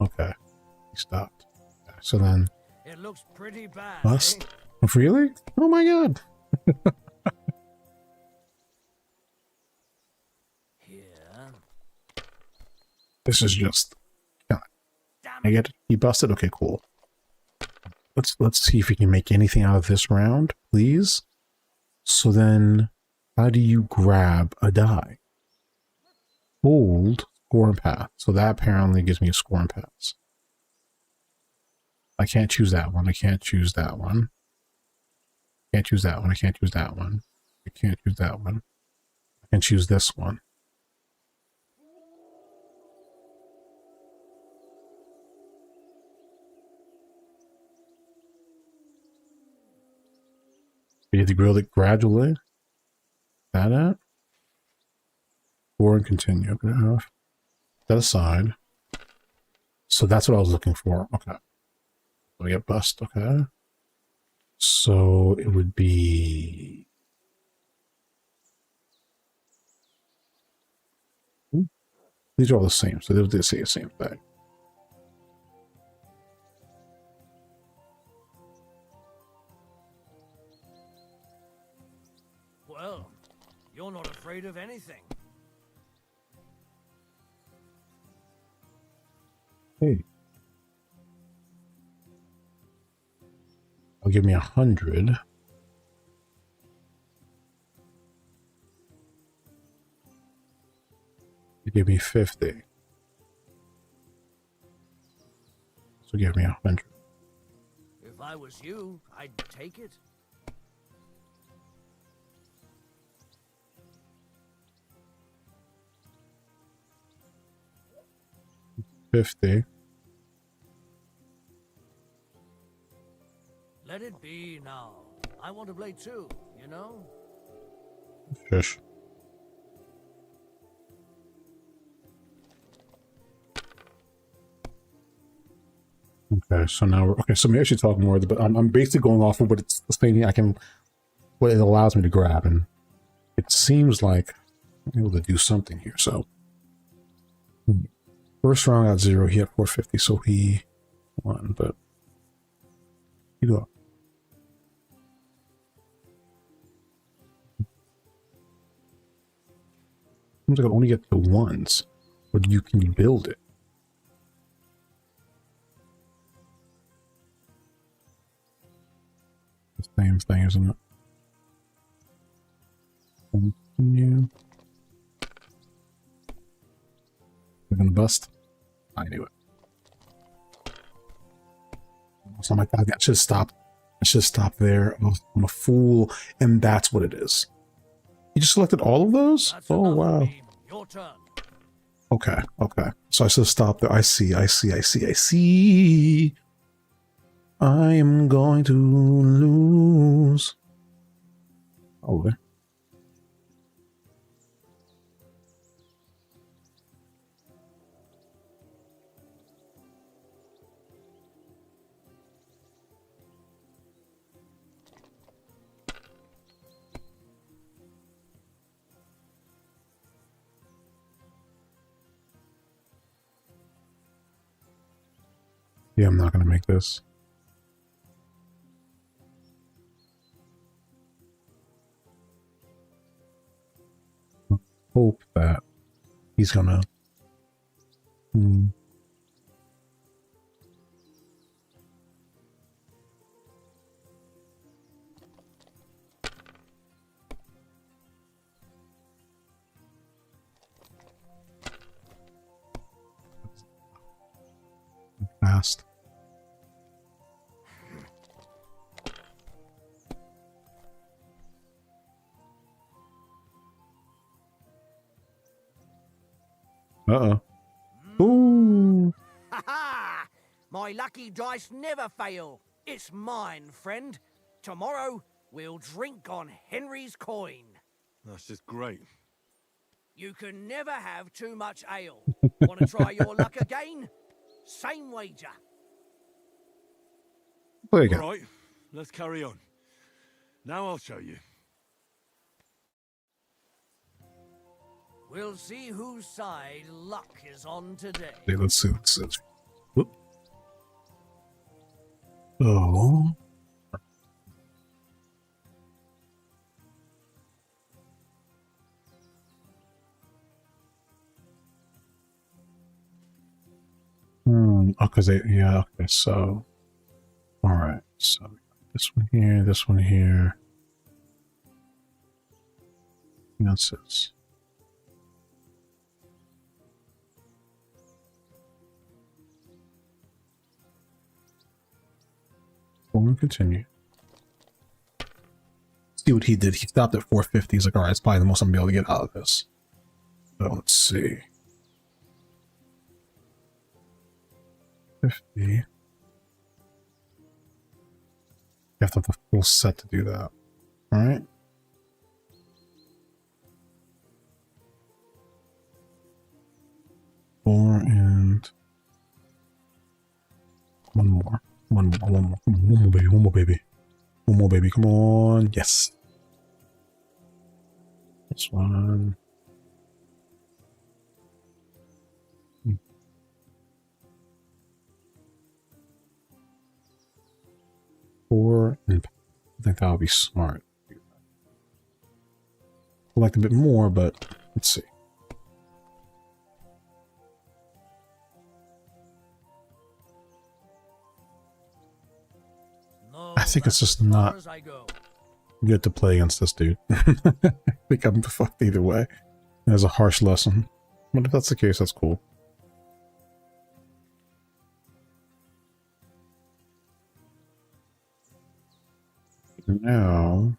A: Okay, he stopped. So then.
H: It looks pretty bad.
A: Bust? Eh? Really? Oh my god!
H: Here.
A: This is just. I get it. He busted. Okay, cool. Let's see if we can make anything out of this round, please. So then, how do you grab a die? Hold, score and pass. So that apparently gives me a score and pass. I can't choose that one. I can't choose that one. I can't choose that one. I can't choose that one. I can't choose that one. I can choose this one. You have to grill it gradually. That it? Or and continue. Gonna have that aside. So that's what I was looking for. Okay. So we get bust. Okay. So it would be. These are all the same. So they'll say the same thing.
H: of anything.
A: Hey. I'll give me 100. You give me 50. So give me 100.
H: If I was you, I'd take it.
A: $50.
H: Let it be now. I want to play too, you know?
A: Fish. Okay, so now we're okay. So maybe I should talk more, but I'm basically going off of what it's saying. What it allows me to grab, and it seems like I'm able to do something here. So first round got 0. He had 450, so he won. But you go. Seems like I only get the ones, but you can build it. The same thing, isn't it? Continue. We're gonna bust. I knew it. So my God, I should stop. I should stop there. I'm a fool, and that's what it is. You just selected all of those?
H: That's
A: Oh
H: enough,
A: wow.
H: Beam. Your turn.
A: Okay, okay. So I should stop there. I see. I am going to lose. Oh, okay. Yeah, I'm not going to make this. Hope that he's going to... Fast. Uh-oh. Ooh.
H: Ha ha! My lucky dice never fail. It's mine, friend. Tomorrow, we'll drink on Henry's coin.
E: That's just great.
H: You can never have too much ale. Want to try your luck again? Same wager.
A: There you go.
E: All right, let's carry on. Now I'll show you.
H: We'll see whose side luck is on today.
A: Okay, let's see. Whoop. Oh. Oh, because yeah, okay, so. Alright, so this one here. That's it. We'll continue. See what he did. He stopped at 450. He's like, alright, it's probably the most I'm gonna be able to get out of this. So let's see. 50. You have to have the full set to do that. Alright. Four and one more. One more, baby. One more, baby. Come on. Yes. This one. Four, and I think that would be smart. collect a bit more, but let's see.
H: No,
A: I think it's
H: that's
A: just
H: as far
A: not
H: as I go.
A: good to play against this dude. I think I'm fucked either way. It was a harsh lesson. But if that's the case, that's cool. Now...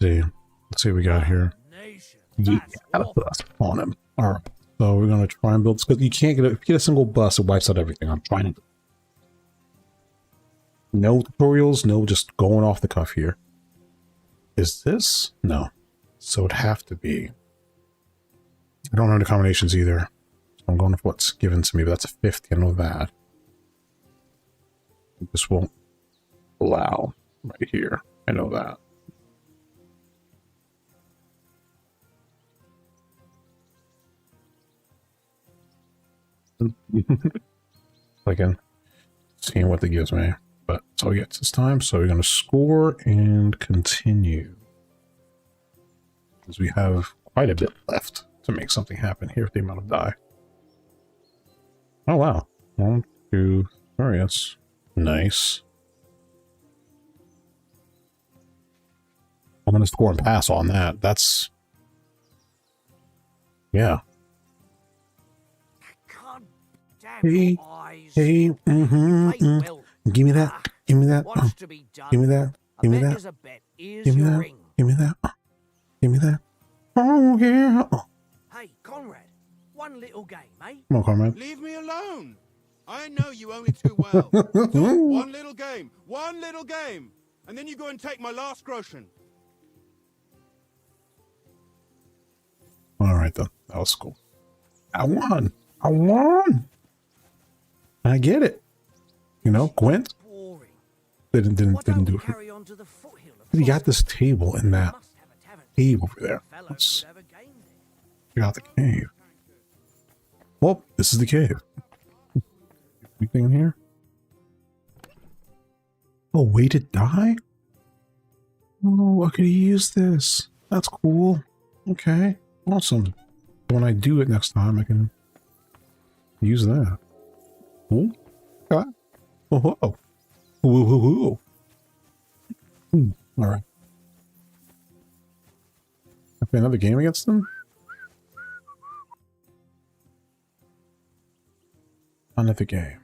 A: Let's see what we got here.
H: Nation,
A: Yeah,
H: that's
A: got a
H: awful.
A: bus on him. Alright. So we're gonna try and build this, because you can't get if you get a single bus, it wipes out everything. I'm trying to. No tutorials, no just going off the cuff here. Is this? No. So it'd have to be. I don't know the combinations either. So I'm going with what's given to me, but that's a 50. I know that. This won't allow right here. I know that. Again, seeing what that gives me. But that's all he gets this time. So we're going to score and continue. Because we have quite a bit left to make something happen here with the amount of die. Oh, wow. 1, 2, 3. That's nice. I'm going to score and pass on that. That's... yeah.
H: God damn
A: Hey,
H: your eyes.
A: hey,
H: Play well.
A: give me that, give me that,
H: What's to be done?
A: give me that, give me
H: A bet
A: that,
H: is a bet. Here's
A: give me
H: your
A: that,
H: ring.
A: give me that, give me that. Oh, yeah. Oh,
H: Hey, Conrad, one little game, eh?
A: come on, Carmen.
G: Leave me alone. I know you only too well. So, one little game, and then you go and take my last groschen.
A: All right, then. That was cool. I won. I won. I get it. You know, Gwent
H: Boring.
A: didn't
H: Why don't
A: do
H: we
A: it.
H: carry on to the foothill of
A: You got this table and that
H: Must have a tavern.
A: cave over there.
H: Fellow
A: Let's
H: could have a game there.
A: check out the cave. Well, this is the cave. Anything in here? Oh, way to die? Oh, I could use this. That's cool. Okay, awesome. When I do it next time, I can use that. Cool. Okay. Oh, whoa. Whoa, whoa, whoa. All right. Okay, another game against them? Another game.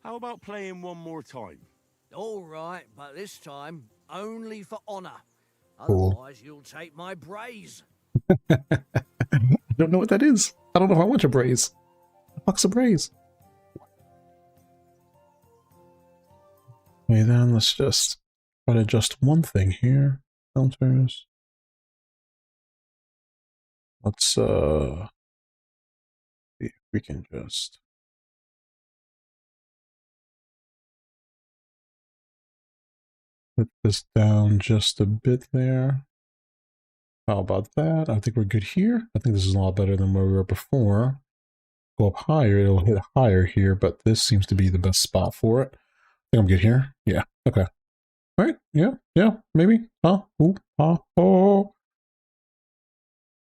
E: How about playing one more time?
H: All right, but this time only for honor.
A: Cool.
H: Otherwise, you'll take my braze.
A: I don't know what that is. I don't know if I want your braze. The fuck's a braze? Okay, then let's just try to adjust one thing here. Filters. Let's see if we can just put this down just a bit there. How about that? I think we're good here. I think this is a lot better than where we were before. Go up higher, it'll hit higher here, but this seems to be the best spot for it. I think I'm good here. Yeah, okay. All right, yeah, maybe. Ooh, oh.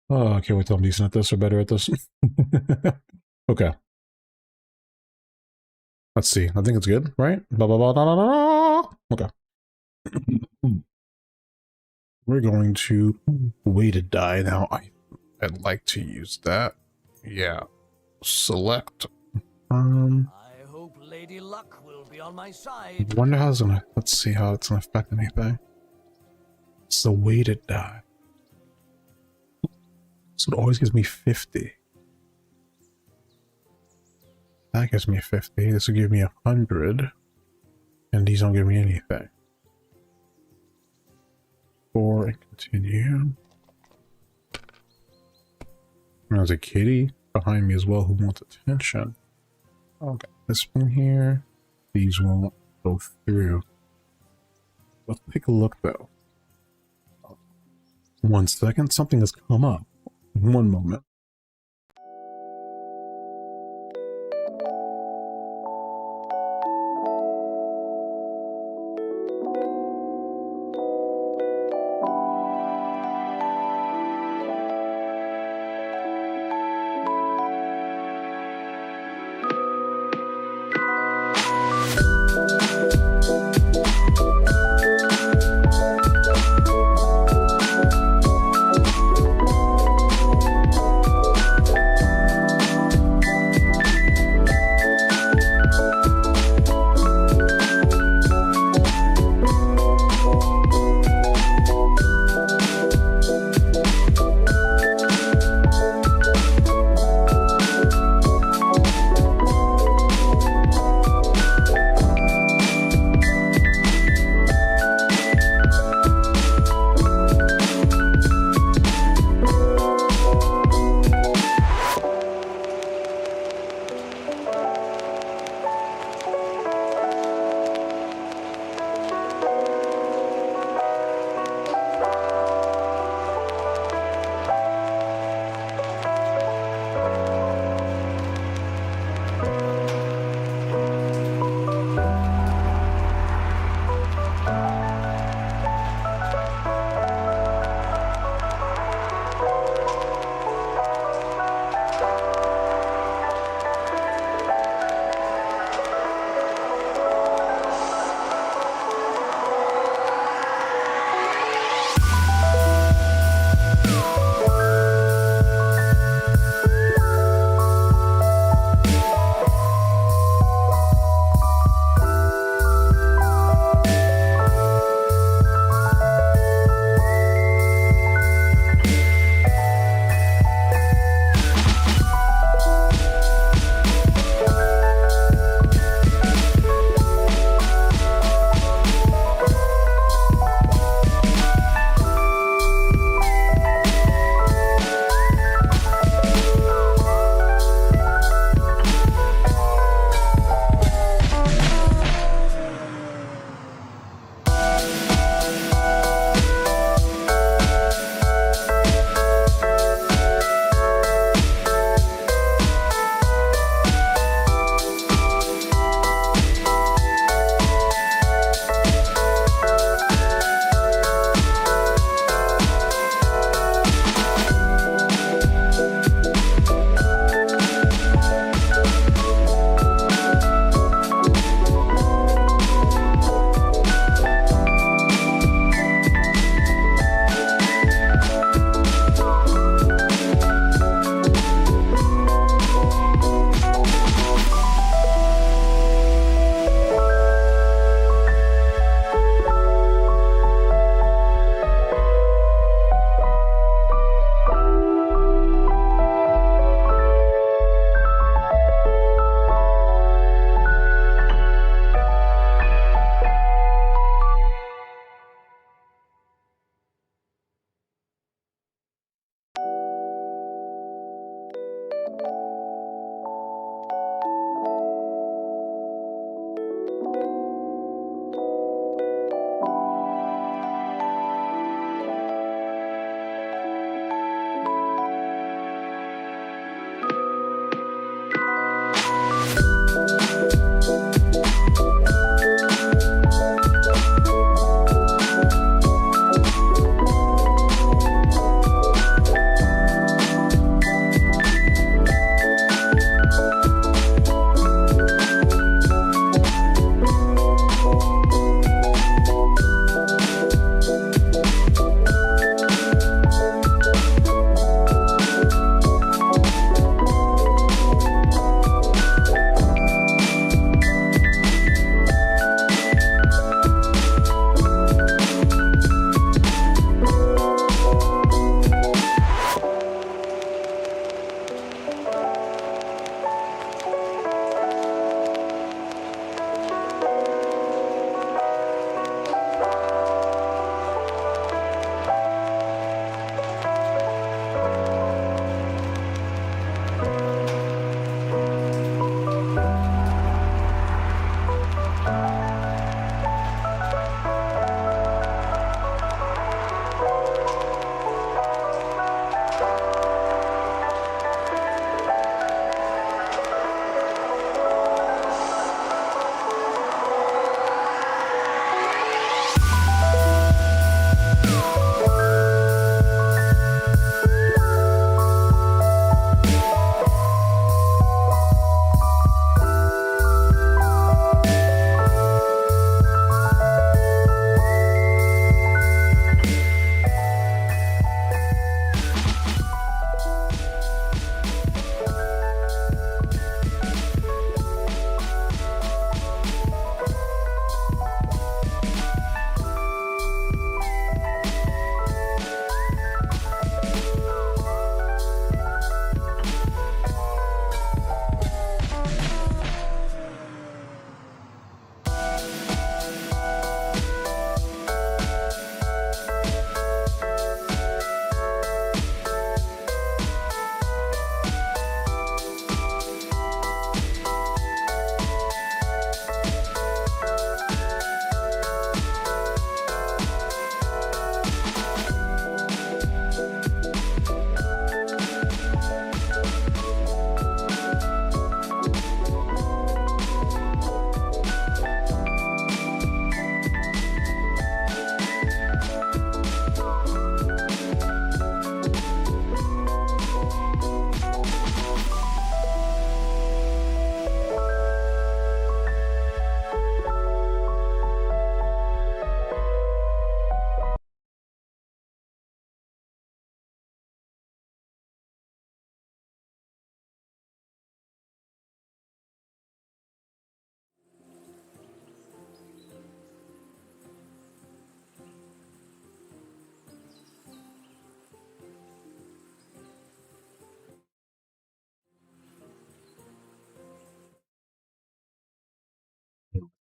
A: Oh, I can't wait till I'm decent at this or better at this. Okay. Let's see. I think it's good, right? Blah, blah, blah, blah, blah, blah. Okay. We're going to weighted die now. I'd like to use that. Yeah. Select.
H: I hope Lady Luck will be on my side.
A: Wonder how it's gonna. Let's see how it's gonna affect anything. It's the weighted die. So it always gives me 50. That gives me 50. This will give me 100. And these don't give me anything. 4 and continue. There's a kitty behind me as well who wants attention. Okay, this one here. These won't go through. Let's take a look though. 1 second, something has come up. 1 moment.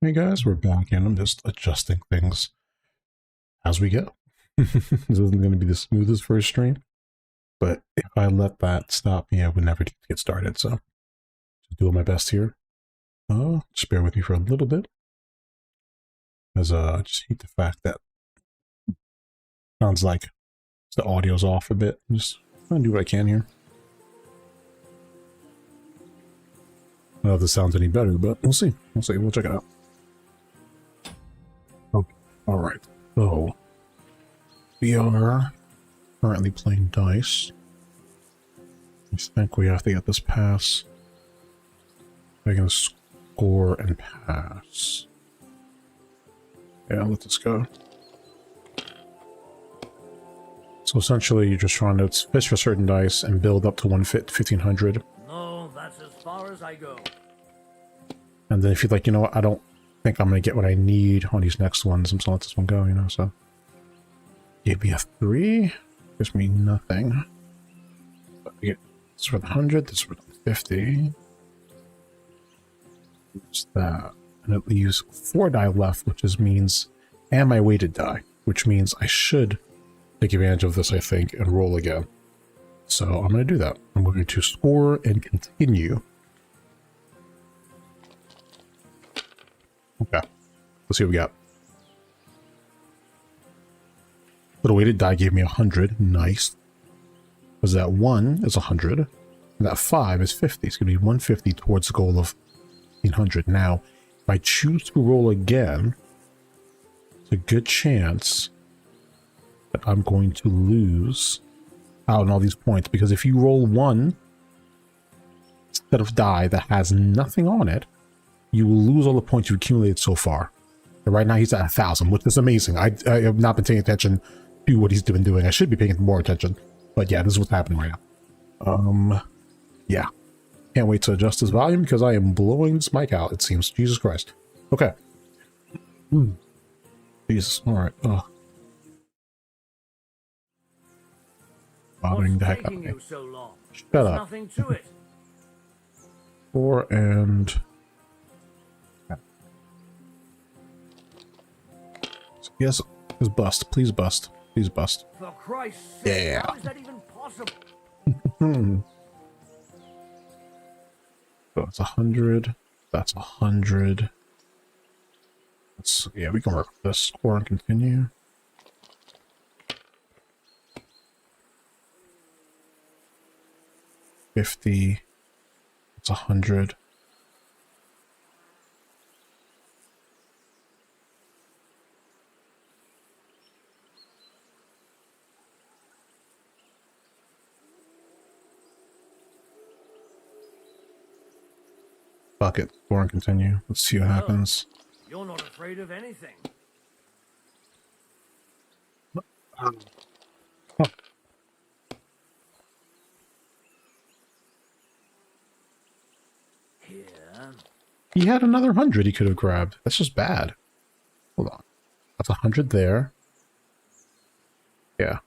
A: Hey guys, we're back and I'm just adjusting things as we go. This isn't going to be the smoothest first stream, but if I let that stop me, I would never get started. So, just doing my best here. Just bear with me for a little bit, as I just hate the fact that sounds like the audio's off a bit. I'm just trying to do what I can here. I don't know if this sounds any better, but we'll see. We'll see. We'll check it out. Okay. All right. So we are currently playing dice. I think we have to get this pass. We're gonna score and pass. Yeah, let this go. So essentially, you're just trying to fish for certain dice and build up to 1500.
H: No, that's as far as I go.
A: And then if you're like, you know what, I don't think I'm going to get what I need on these next ones, I'm just going to let this one go, you know, so. Give me a 3. Gives me nothing. But we get this for the 100, this for the 50. Just that. And it leaves 4 die left, which means, and my weighted die, which means I should take advantage of this, I think, and roll again. So I'm going to do that. I'm going to score and continue. Okay. Let's see what we got. Little weighted die gave me 100. Nice. Because that 1 is 100. And that 5 is 50. It's going to be 150 towards the goal of 100. Now, if I choose to roll again, it's a good chance that I'm going to lose out on all these points. Because if you roll 1 instead of die that has nothing on it, you will lose all the points you've accumulated so far. And right now he's at 1,000, which is amazing. I have not been paying attention to what he's been doing. I should be paying more attention. But yeah, this is what's happening right now. Yeah. Can't wait to adjust his volume because I am blowing this mic out, it seems. Jesus Christ. Okay. Jesus. Alright. Bothering the heck out of me.
H: So
A: Shut up.
H: Nothing to it.
A: 4 and... Yes, please bust. Please bust. Please bust.
H: For Christ's sake,
A: Yeah.
H: how is that even possible?
A: So it's 100. That's 100. Yeah, we can work with this. Score and continue. $50. It's 100. Fuck it. Score and continue. Let's see what happens.
H: You're not afraid of anything. Here.
A: He had another 100 he could have grabbed. That's just bad. Hold on. That's 100 there. Yeah.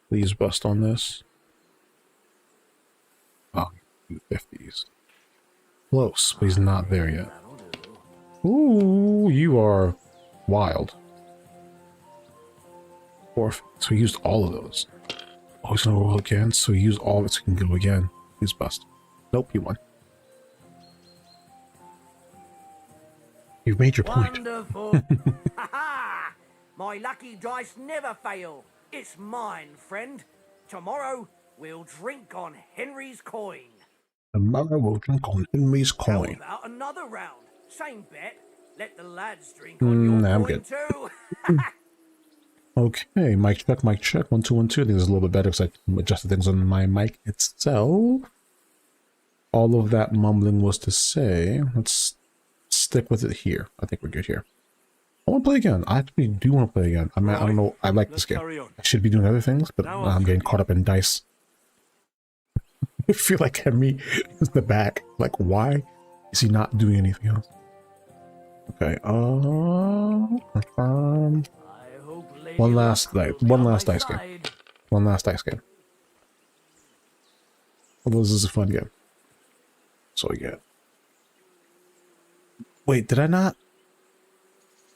A: Please bust on this. Oh, 50s. Close, but he's not there yet. Ooh, you are wild. So he used all of those. Oh, he's gonna roll again, so he used all of it so he can go again. Please bust. Nope, he won. You've made your point.
H: Wonderful. Ha-ha! My lucky dice never fail. It's mine, friend. Tomorrow, we'll drink on Henry's coin.
A: Tomorrow we'll drink on Henry's coin.
H: How about another round? Same bet. Let the lads drink on your
A: I'm
H: coin
A: good.
H: too.
A: Okay, mic check, mic check. 1 2 1 2. I think it's a little bit better because I adjusted things on my mic itself. All of that mumbling was to say, let's stick with it here. I think we're good here. I want to play again. I actually do want to play again. I mean, I don't know. I like this game. I should be doing other things, but I'm getting caught up in dice. I feel like Henry is the back. Like, why is he not doing anything else? Okay. Confirm. One last dice game. One last dice game. Although this is a fun game. So we get Wait, did I not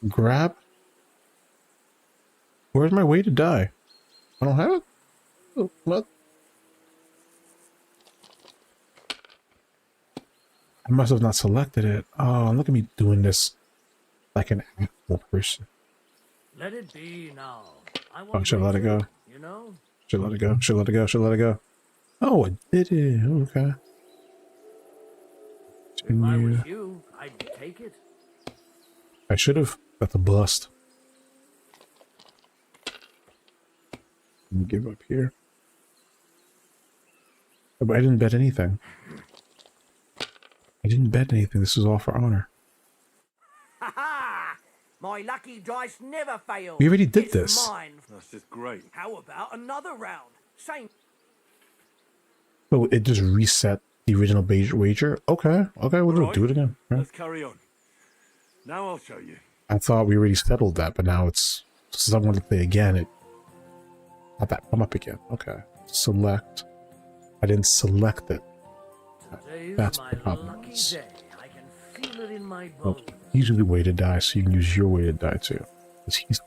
A: grab? Where's my weighted die? I don't have it? Oh, what? I must have not selected it. Oh, look at me doing this like an actual person.
H: Let it be now. I
A: Oh,
H: want
A: should I let it go?
H: you know?
A: Should let it go. Should let it go. Should let it go. Oh, it did it. Okay.
H: If I was
A: Continue.
H: you, I'd take it.
A: I should have. That's a bust. Let me give up here. Oh, but I didn't bet anything. I didn't bet anything. This is all for honor.
H: Ha ha! My lucky dice never fail.
A: We already did
H: It's
A: this.
H: Mine.
E: That's just great.
H: How about another round? Same.
A: Oh, it just reset the original wager? Okay. Okay, we'll
E: Alright,
A: do it again. Right.
E: Let's carry on. Now I'll show you.
A: I thought we already settled that, but now it's... Since I wanted to play again, it... Had that come up again. Okay. Select. I didn't select it.
H: Today's
A: That's
H: my
A: the problem.
H: lucky day. I can feel it in my
A: Well,
H: bones.
A: he's the weighted die, so you can use your weighted die too. Because he's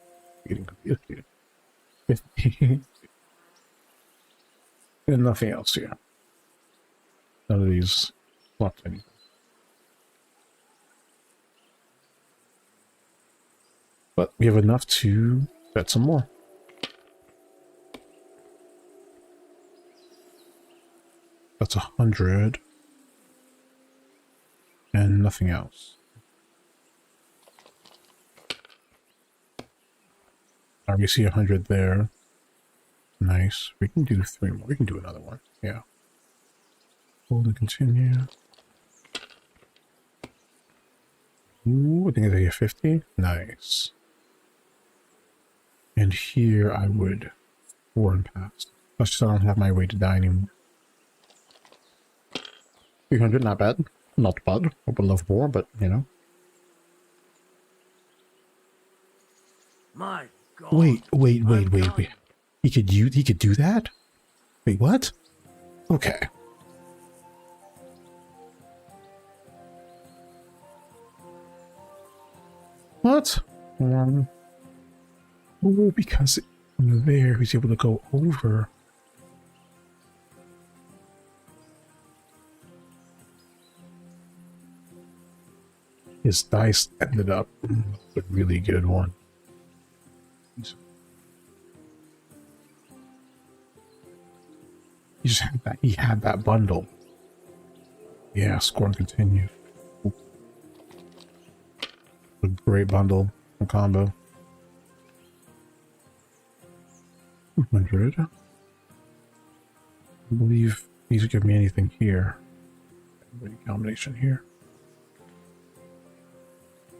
A: getting confused here. 50. And nothing else here. None of these swapped anything. But we have enough to bet some more. That's 100. And nothing else. We see 100 there. Nice. We can do 3 more. We can do another one. Yeah. Hold and continue. Ooh, I think I get 50. Nice. And here I would 4 and pass. That's just I don't have my way to die anymore. 300, not bad. Not bad. I would love more, but you know.
H: My God.
A: Wait.
H: I'm done.
A: He could do that? Wait, what? Okay. What? Oh, because from there he's able to go over. His dice ended up a really good one. He just had that. He had that bundle. Yeah, score and continue. A great bundle and combo. 200. I believe these give me anything here. Any combination here.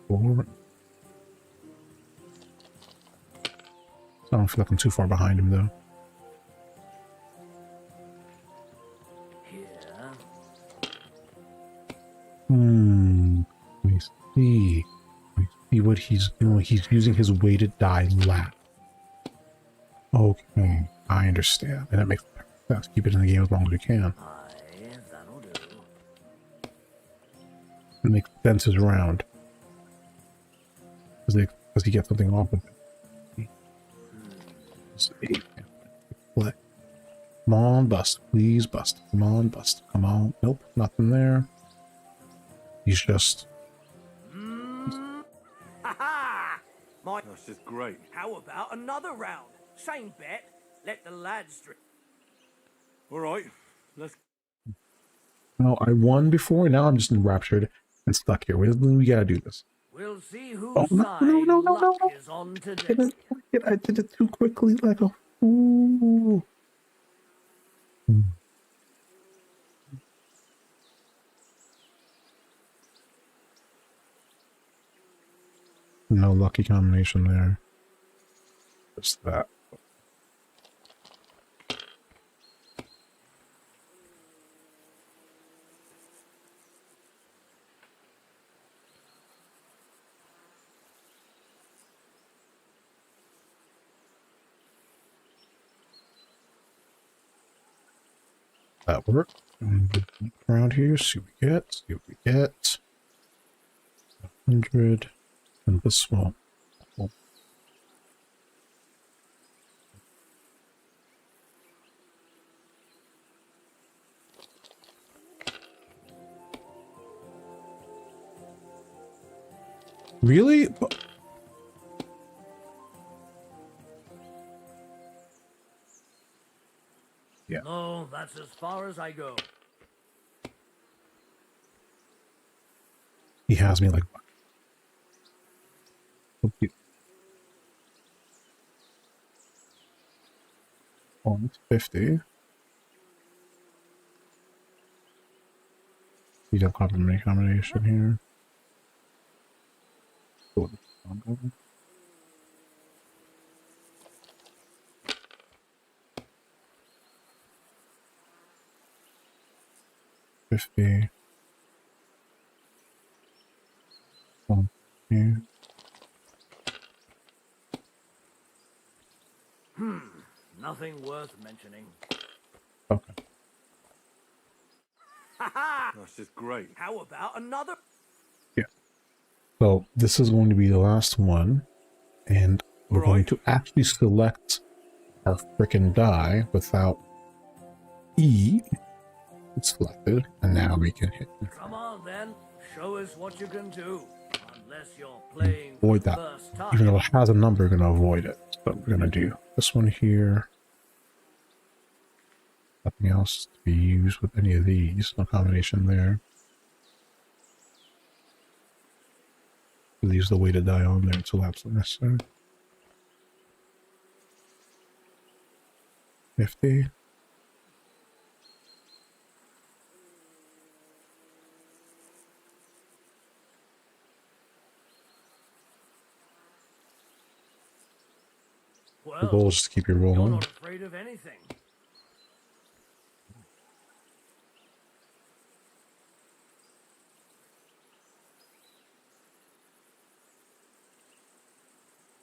A: 4. I don't feel like I'm too far behind him though. Let me see. Let me see what he's doing. He's using his weighted die lap. Okay, I understand. And that makes sense. Keep it in the game as long as we can.
H: That'll do.
A: It makes sense as round. Because he gets something off of it. Play. Come on, bust. Please bust. Come on, bust. Come on. Nope, nothing there. He's just...
H: Ha ha!
E: That's just great.
H: How about another round? Same bet. Let the lads drink.
E: All right, let's.
A: No, I won before. Now I'm just enraptured and stuck here. We gotta do this.
H: We'll see whose
A: Oh, no,
H: side
A: no,
H: luck is on today.
A: I did it too quickly, like a fool. No lucky combination there. Just that. That worked. Around here, see what we get. See what we get. 100. And this one. Cool. Really? Yeah.
H: No, that's as far as I go.
A: He has me like... Okay. Oh, it's 50. You don't have any combination here. Cool. 50. One here.
H: Nothing worth mentioning.
A: Okay.
E: That's just great.
H: How about another?
A: Yeah. So this is going to be the last one, and we're going to actually select our frickin' die without E. It's selected, and now we can hit
H: Come on, then. Show us what you can do. Unless you're playing
A: avoid
H: for the
A: that.
H: first time.
A: Even though it has a number, we're going to avoid it. So we're going to do this one here. Nothing else to be used with any of these. No combination there. We'll use the weighted die on there until absolutely necessary. 50. The goal is just to keep you
H: You're
A: rolling.
H: not afraid of anything.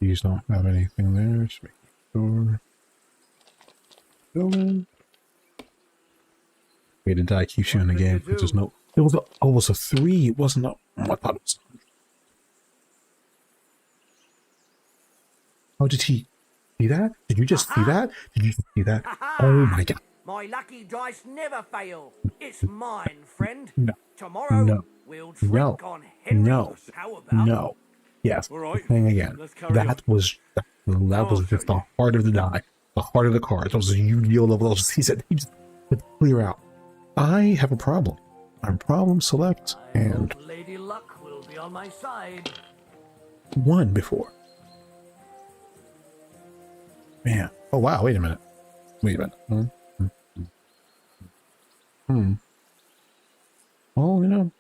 A: These don't have anything there. Just make sure. Going. Weighted die keeps you in the game because there's no. It was a. Oh, it was a 3. It wasn't a. Oh, I thought it was. How did he see that? Did you just see that? Did you just see that? Oh my god.
H: My lucky dice never fail. It's mine, friend.
A: No.
H: Tomorrow
A: No.
H: we'll drink
A: No.
H: on Henry.
A: No.
H: How about?
A: No. Yes.
E: All right.
A: Thing again.
E: Let's carry
A: That was just the heart of the die. The heart of the card. Those Yu-Gi-Oh level. He said he just would clear out. I have a problem. I'm problem select
H: I
A: and
H: hope Lady Luck will be on my side.
A: 1 before. Man. Oh wow, wait a minute. Wait a minute. Well, you know.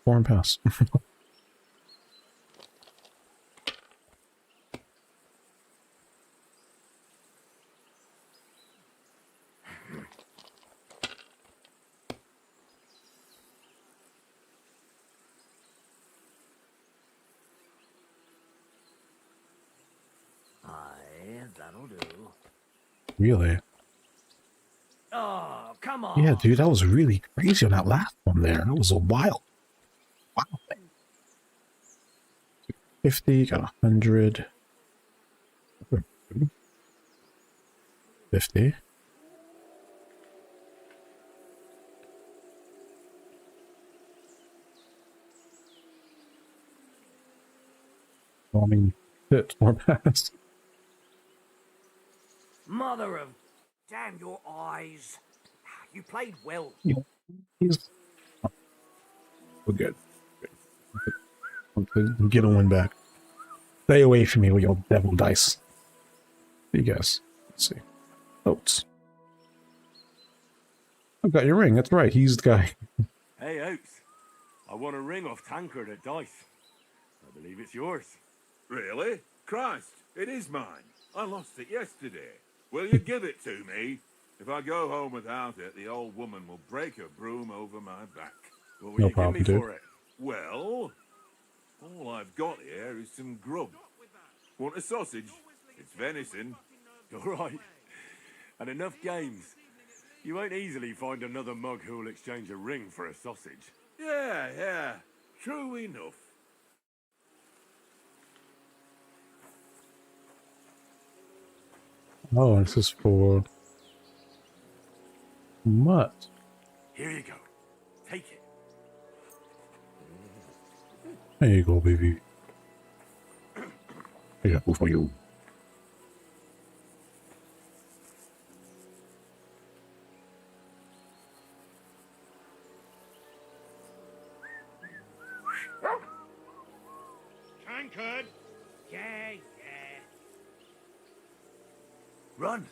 A: Foreign pass.
H: That'll do.
A: Really?
H: Oh, come on.
A: Yeah, dude, that was really crazy on that last one there. That was a wild thing. 50, got 100. 50. Well, I mean, it's more pass.
H: Mother of... Damn your eyes. You played well.
A: Yeah, he's... Oh, we're good. Good. Get a win back. Stay away from me with your devil dice. You guys. Let's see. Oats. I've got your ring. That's right. He's the guy.
E: Hey, Oates. I want a ring off Tankard at Dice. I believe it's yours.
I: Really? Christ, it is mine. I lost it yesterday. Will you give it to me? If I go home without it, the old woman will break her broom over my back.
E: What will
A: No
E: you
A: problem,
E: give me
A: dude.
E: for it?
I: Well, all I've got here is some grub. Want a sausage? It's venison.
E: All right. And enough games. You won't easily find another mug who'll exchange a ring for a sausage.
I: Yeah, true enough.
A: Oh, this is for what?
E: Here you go. Take it.
A: There you go, baby. I got food for you.
G: Tankard!
H: Yeah.
F: Run!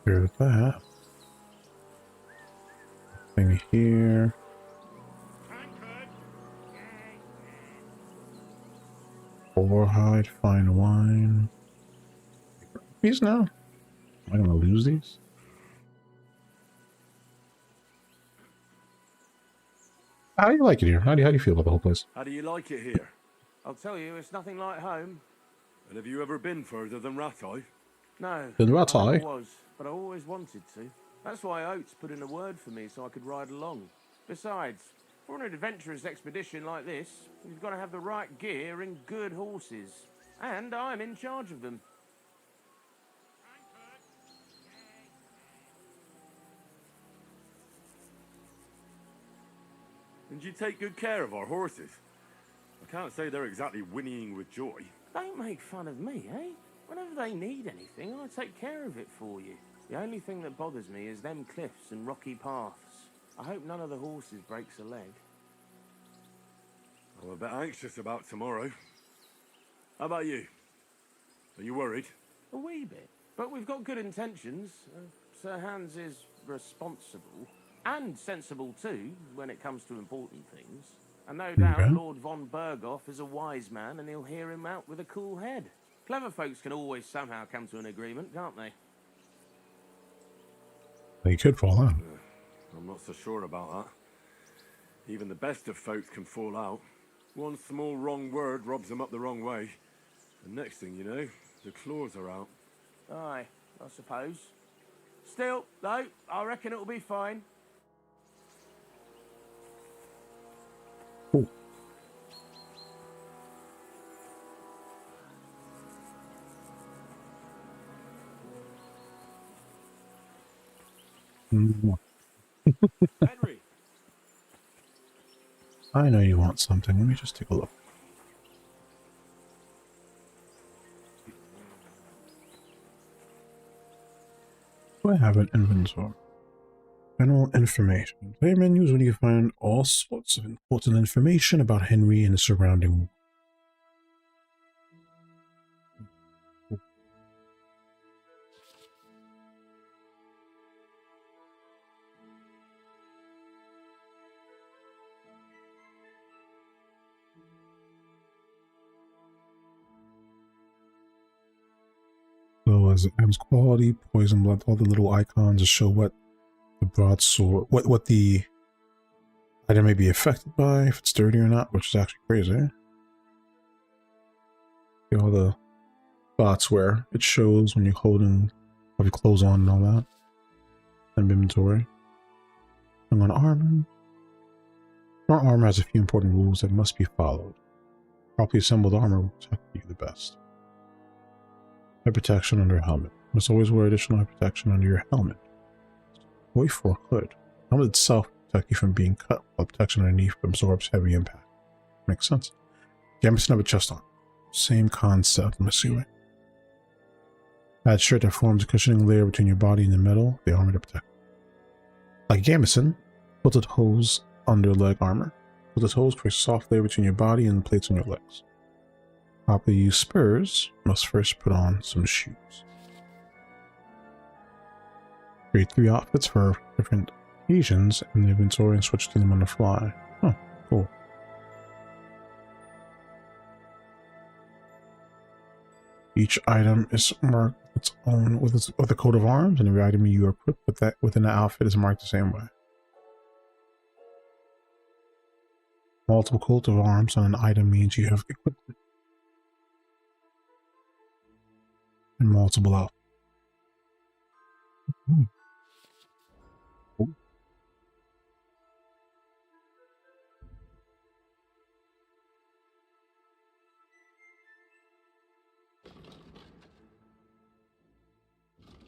A: Here's that. Thing here.
G: Tankard!
A: Overhide, fine wine. These now? Am I gonna lose these? How do you like it here? How do you feel about the whole place?
E: How do you like it here?
D: I'll tell you, it's nothing like home.
E: And have you ever been further than Rattay?
D: No,
A: Then
D: I
A: Rattay?
D: never was, but I always wanted to. That's why Oates put in a word for me so I could ride along. Besides, for an adventurous expedition like this, you've got to have the right gear and good horses. And I'm in charge of them.
E: And you take good care of our horses. I can't say they're exactly whinnying with joy.
D: Don't make fun of me, eh? Whenever they need anything, I take care of it for you. The only thing that bothers me is them cliffs and rocky paths. I hope none of the horses breaks a leg.
E: I'm a bit anxious about tomorrow. How about you? Are you worried?
D: A wee bit. But we've got good intentions. Sir Hans is responsible. And sensible too, when it comes to important things. And no doubt
A: Okay.
D: Lord von Berghoff is a wise man and he'll hear him out with a cool head. Clever folks can always somehow come to an agreement, can't they?
A: They could fall out.
E: I'm not so sure about that. Even the best of folks can fall out. One small wrong word robs them up the wrong way. And next thing you know, the claws are out.
D: Aye, I suppose. Still, though, I reckon it'll be fine.
A: Ooh.
E: Henry!
A: I know you want something. Let me just take a look. Do I have an inventory? General information. Play menus when you find all sorts of important information about Henry and the surrounding. So as items quality, poison blood, all the little icons to show what the broadsword, what the item may be affected by, if it's dirty or not, which is actually crazy. See all the spots where it shows when you're holding, have your clothes on and all that. And inventory. Hang on armor. Smart armor has a few important rules that must be followed. Properly assembled armor will protect you the best. Head protection under a helmet. You must always wear additional head protection under your helmet. Wait for a hood. The helmet itself will protect you from being cut, while protection underneath absorbs heavy impact. Makes sense. Gambeson have a chest armor. Same concept, I'm assuming. Add shirt that forms a cushioning layer between your body and the metal, the armor to protect. Like Gambeson, quilted hose under leg armor. Quilted hose creates a soft layer between your body and the plates on your legs. Properly use spurs, must first put on some shoes. Create 3 outfits for different occasions in the inventory and switch to them on the fly. Oh, cool. Each item is marked its own with a coat of arms, and every item you equip within the outfit is marked the same way. Multiple coat of arms on an item means you have equipped it. And multiple outfits. Cool.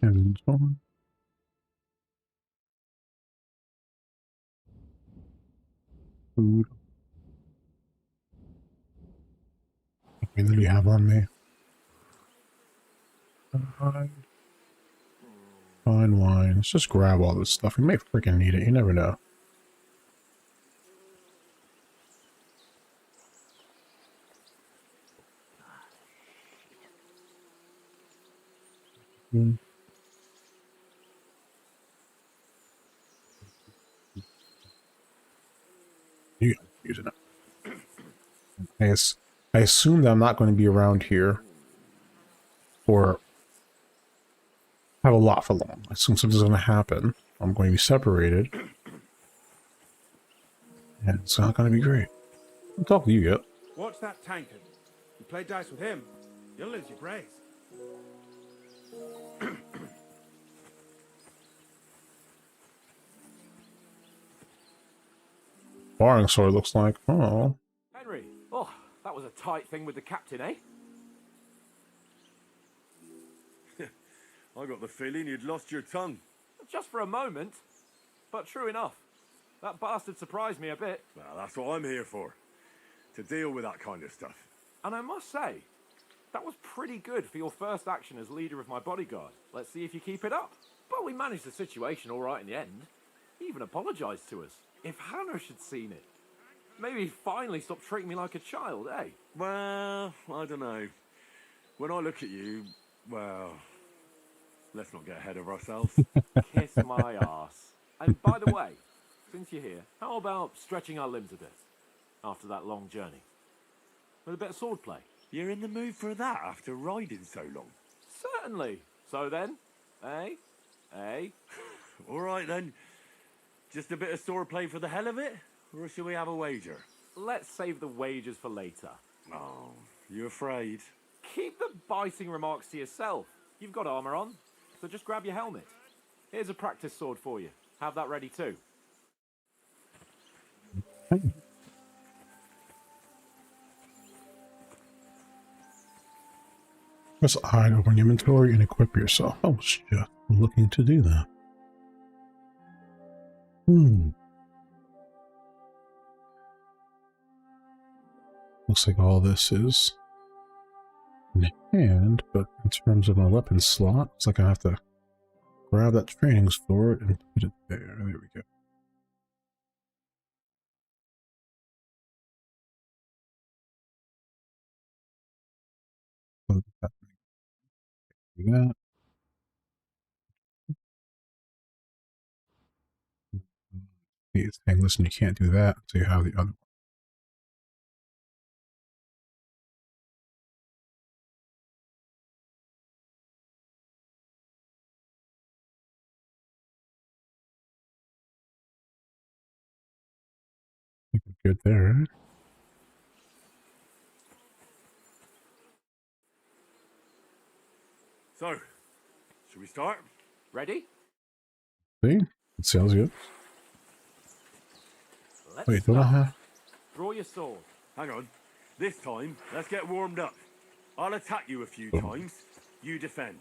A: And on. Food. What do you have on me? Fine wine. Let's just grab all this stuff. We may freaking need it. You never know. You gotta use it. I assume that I'm not going to be around here or have a lot for long. I assume something's going to happen. I'm going to be separated. And it's not going to be great. I'll talk to you yet.
G: Watch that tankard. You play dice with him, you'll lose your brains.
A: Barring sword looks like. Oh.
D: Henry, oh, that was a tight thing with the captain, eh?
E: I got the feeling you'd lost your tongue.
D: Just for a moment. But true enough. That bastard surprised me a bit.
E: Well, that's what I'm here for. To deal with that kind of stuff.
D: And I must say, that was pretty good for your first action as leader of my bodyguard. Let's see if you keep it up. But we managed the situation all right in the end. He even apologised to us. If Hanosh had seen it, maybe he'd finally stop treating me like a child, eh?
E: Well, I don't know. When I look at you, well, let's not get ahead of ourselves.
D: Kiss my arse. And by the way, since you're here, how about stretching our limbs a bit after that long journey? With a bit of swordplay.
E: You're in the mood for that after riding so long?
D: Certainly. So then, eh? Eh?
E: All right then. Just a bit of swordplay for the hell of it? Or shall we have a wager?
D: Let's save the wagers for later.
E: Oh, you afraid?
D: Keep the biting remarks to yourself. You've got armour on, so just grab your helmet. Here's a practice sword for you. Have that ready too.
A: Press I to open inventory and equip yourself. I was just looking to do that. Looks like all this is in hand, but in terms of my weapon slot, looks like I have to grab that training sword and put it there. There we go. Do that. It's saying, listen, you can't do that until you have the other one. I think we're good there, right?
E: So, should we start?
D: Ready?
A: See? It sounds good.
D: Let's
A: Wait, don't I
D: start.
A: have?
D: Draw your sword.
E: Hang on. This time, let's get warmed up. I'll attack you a few times. You defend.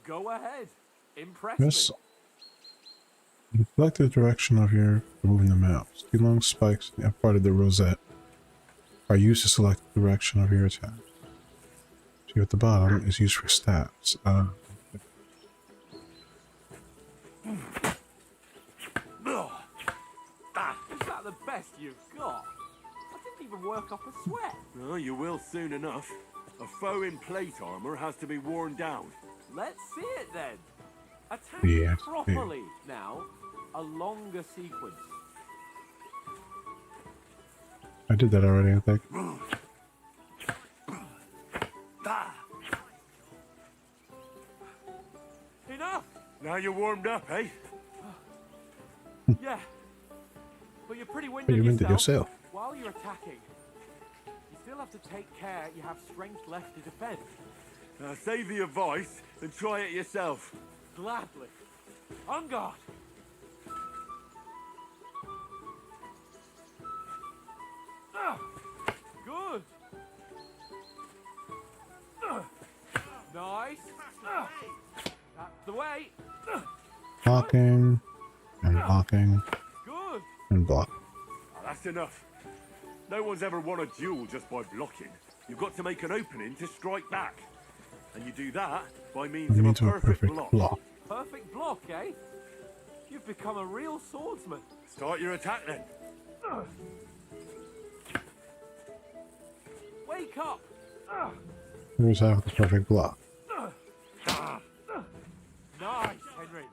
D: Go ahead. Impress
A: Yes.
D: me.
A: Select the direction of your moving the mouse. Two long spikes in part of the rosette are used to select the direction of your attack. Two at the bottom is used for stats.
D: Is that the best you've got? I didn't even work up a sweat.
E: Oh, you will soon enough. A foe in plate armor has to be worn down.
D: Let's see it then. Attack
A: Yeah,
D: properly. Now, a longer sequence.
A: I did that already, I think.
D: Enough!
E: Now you're warmed up, eh?
D: Yeah. But you're pretty winded,
A: You winded yourself.
D: While you're attacking, you still have to take care you have strength left to defend.
E: Now save the advice and try it yourself.
D: Gladly. On guard. Good. Nice. That's the way.
A: Blocking, and blocking,
D: Good.
A: and block.
E: That's enough. No one's ever won a duel just by blocking. You've got to make an opening to strike back. And you do that by means of a
A: Into a
E: perfect block.
D: Perfect block, eh? You've become a real swordsman.
E: Start your attack then.
D: Wake up!
A: Here's how the perfect block.
D: Nice, Henry.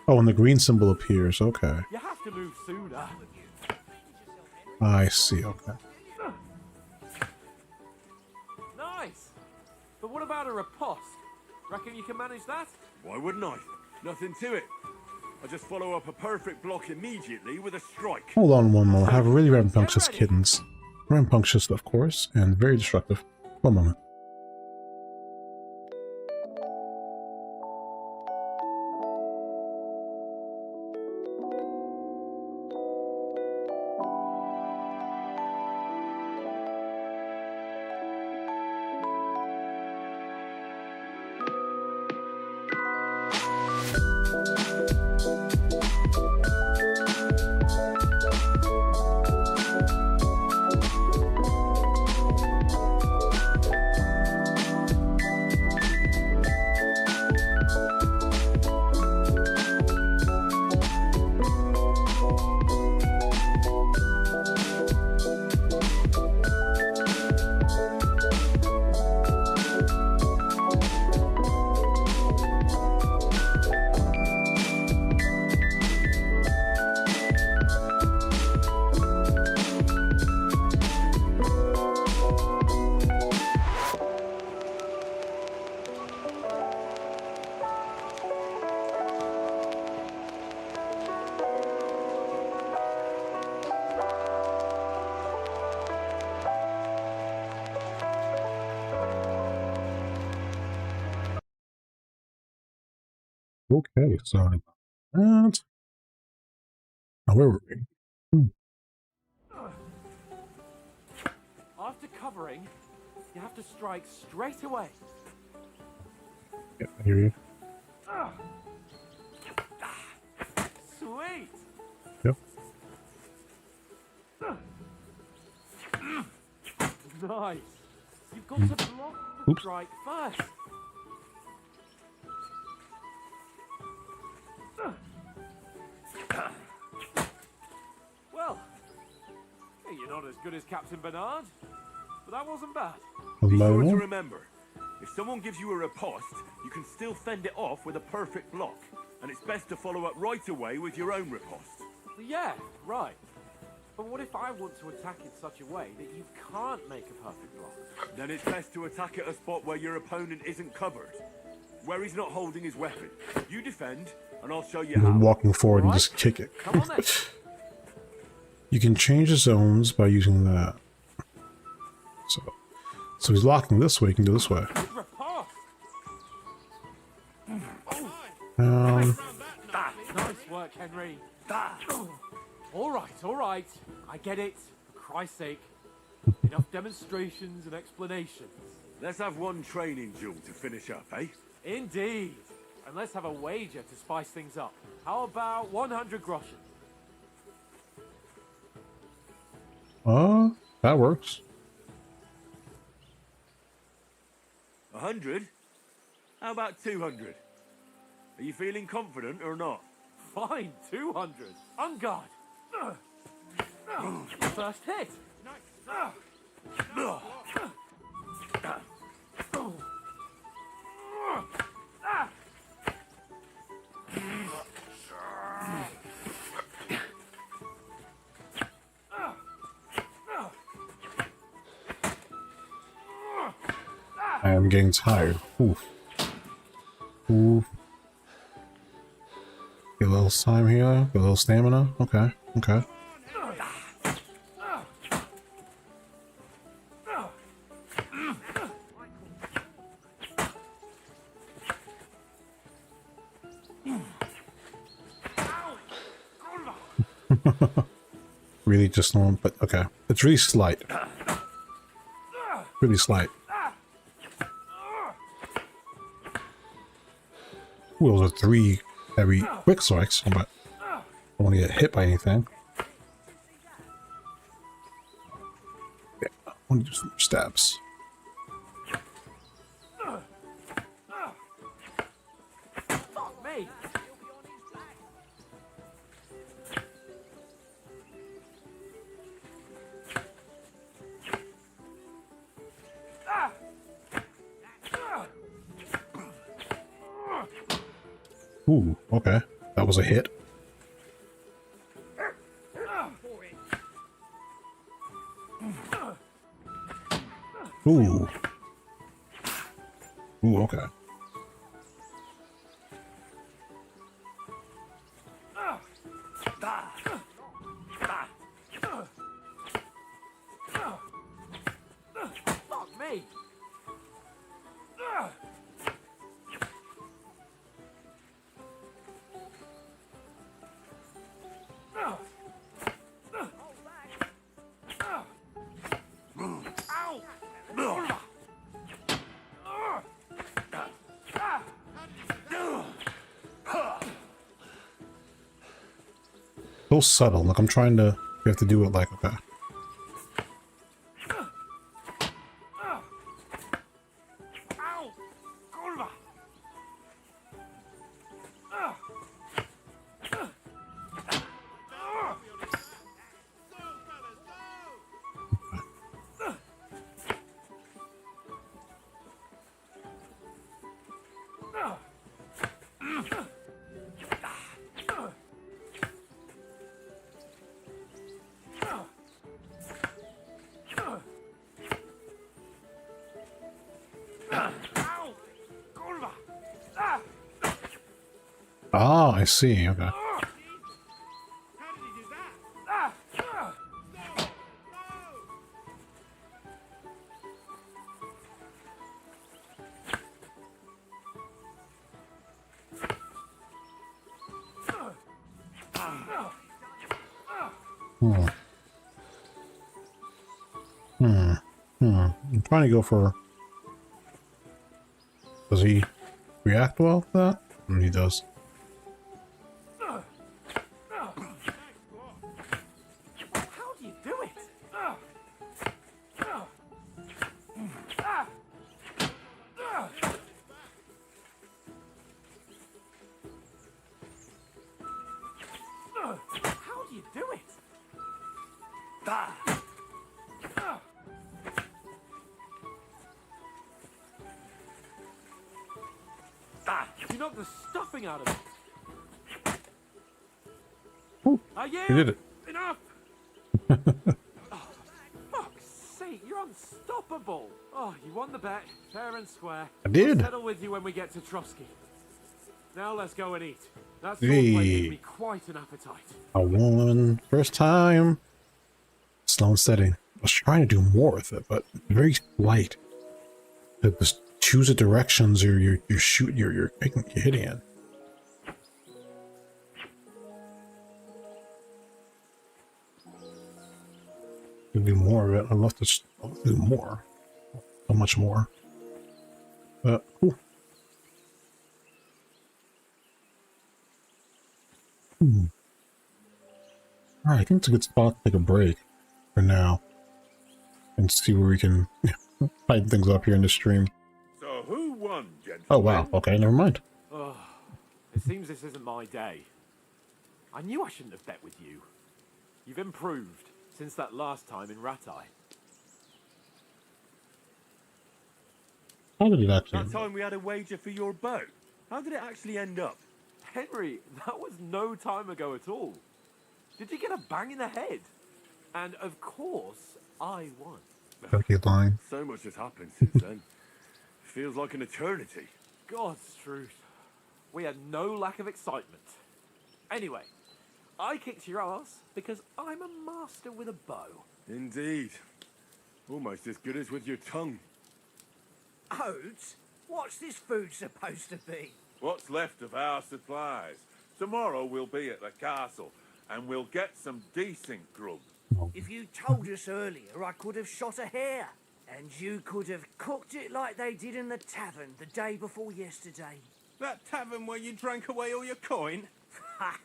A: Oh, and the green symbol appears. Okay.
D: You have to move sooner.
A: I see. Okay.
D: Nice. But what about a riposte? Reckon you can manage that?
E: Why wouldn't I? Nothing to it. I just follow up a perfect block immediately with a strike.
A: Hold on one moment. I have really rambunctious kittens. Rambunctious, of course, and very destructive. One moment. Okay, sorry about that. Now, where were we?
D: After covering, you have to strike straight away.
A: Yeah, I hear you.
D: Sweet.
A: Yep.
D: Nice. You've got to block the strike first. Well, hey, you're not as good as Captain Bernard, but that wasn't bad.
E: Be sure to
A: Hello?
E: remember, if someone gives you a riposte, you can still fend it off with a perfect block. And it's best to follow up right away with your own riposte.
D: Yeah, right. But what if I want to attack in such a way that you can't make a perfect block?
E: Then it's best to attack at a spot where your opponent isn't covered. Where he's not holding his weapon. You defend, and I'll show you
A: And then
E: how.
A: walking forward and
D: Alright.
A: just kick it.
D: Come on then.
A: You can change the zones by using that. So he's locking this way, you can do this way.
D: Riposte. Nice work, Henry. All right. I get it. For Christ's sake. Enough demonstrations and explanations.
E: Let's have one training duel to finish up, eh?
D: Indeed. And let's have a wager to spice things up. How about 100 groschen?
A: That works.
E: 100? How about 200? Are you feeling confident or not?
D: Fine, 200. On guard. First hit.
A: I am getting tired. Oof. Oof. Get a little time here, get a little stamina. Okay, okay. Really just long, but okay. It's really slight. Really slight. Well, those are 3 heavy quick strikes, but I don't want to get hit by anything. Yeah, I want to do some stabs.
D: Fuck me!
A: Ooh, okay. That was a hit. Ooh. Ooh, okay.
D: Fuck me!
A: So subtle. Like I'm trying to. You have to do it like okay. Ah, I see. Okay. I'm trying to go for. Does he react well to that? He does.
D: How do you do it? How do you do it? You knocked the stuffing out of it. Are you?
A: He did it.
D: Enough! Oh, fuck's sake, you're unstoppable. Oh, you won the bet, fair and square.
A: I did.
D: I'll settle with you when we get to Trotsky. Now let's go and eat. That sword
A: Hey.
D: plate gave me quite an appetite.
A: I won. First time. Slow and steady. I was trying to do more with it, but very light. Just choose the directions you're shooting, you're hitting in. Do more of it. I'd love to do more. So much more. But ooh. Alright, I think it's a good spot to take a break for now. And see where we can tighten things up here in the stream.
I: So who won, gentlemen?
A: Oh wow, okay, never mind.
D: Oh, it seems this isn't my day. I knew I shouldn't have bet with you. You've improved since that last time in Ratai.
A: How did it actually?
E: That time we had a wager for your boat. How did it actually end up?
D: Henry, that was no time ago at all. Did you get a bang in the head? And of course, I won.
A: Okay, lying.
E: So much has happened since then. Feels like an eternity.
D: God's truth. We had no lack of excitement. Anyway, I kicked your ass because I'm a master with a bow.
E: Indeed. Almost as good as with your tongue.
H: Oats? What's this food supposed to be?
I: What's left of our supplies. Tomorrow we'll be at the castle, and we'll get some decent grub.
H: If you told us earlier, I could have shot a hare. And you could have cooked it like they did in the tavern the day before yesterday.
G: That tavern where you drank away all your coin?
H: Ha!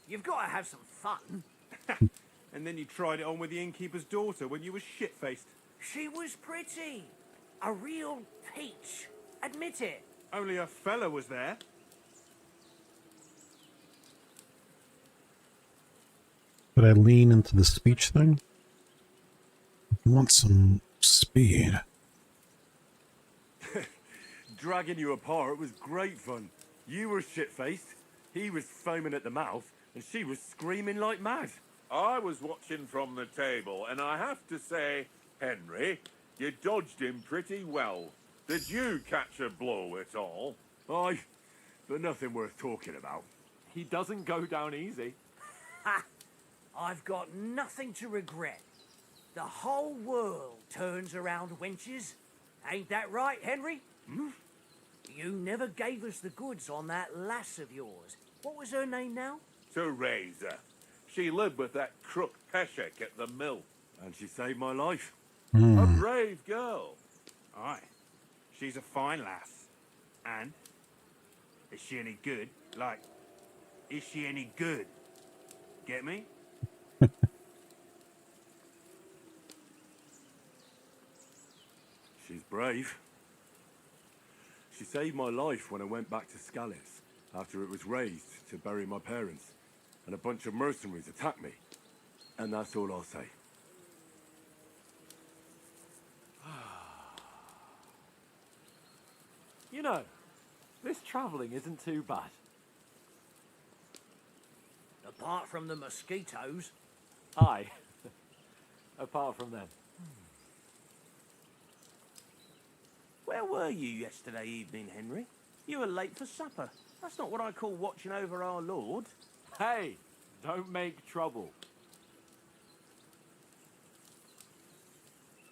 H: You've got to have some fun.
G: And then you tried it on with the innkeeper's daughter when you were shit-faced.
H: She was pretty. A real peach. Admit it.
G: Only a fella was there.
A: Could I lean into the speech thing? I want some speed.
E: Dragging you apart was great fun. You were shit-faced, he was foaming at the mouth, and she was screaming like mad.
I: I was watching from the table, and I have to say, Henry, you dodged him pretty well. Did you catch a blow at all?
E: Aye, but nothing worth talking about.
D: He doesn't go down easy.
H: Ha! I've got nothing to regret. The whole world turns around wenches. Ain't that right, Henry?
E: Hmm?
H: You never gave us the goods on that lass of yours. What was her name now?
I: Teresa. She lived with that crook Peshek at the mill.
E: And she saved my life.
I: A brave girl.
G: Aye. She's a fine lass. And? Is she any good? Like, is she any good? Get me?
E: She's brave. She saved my life when I went back to Scallis after it was razed to bury my parents, and a bunch of mercenaries attacked me. And that's all I'll say.
D: You know, this travelling isn't too bad.
H: Apart from the mosquitoes.
D: Aye. Apart from them.
J: Where were you yesterday evening, Henry? You were late for supper. That's not what I call watching over our Lord.
D: Hey, don't make trouble.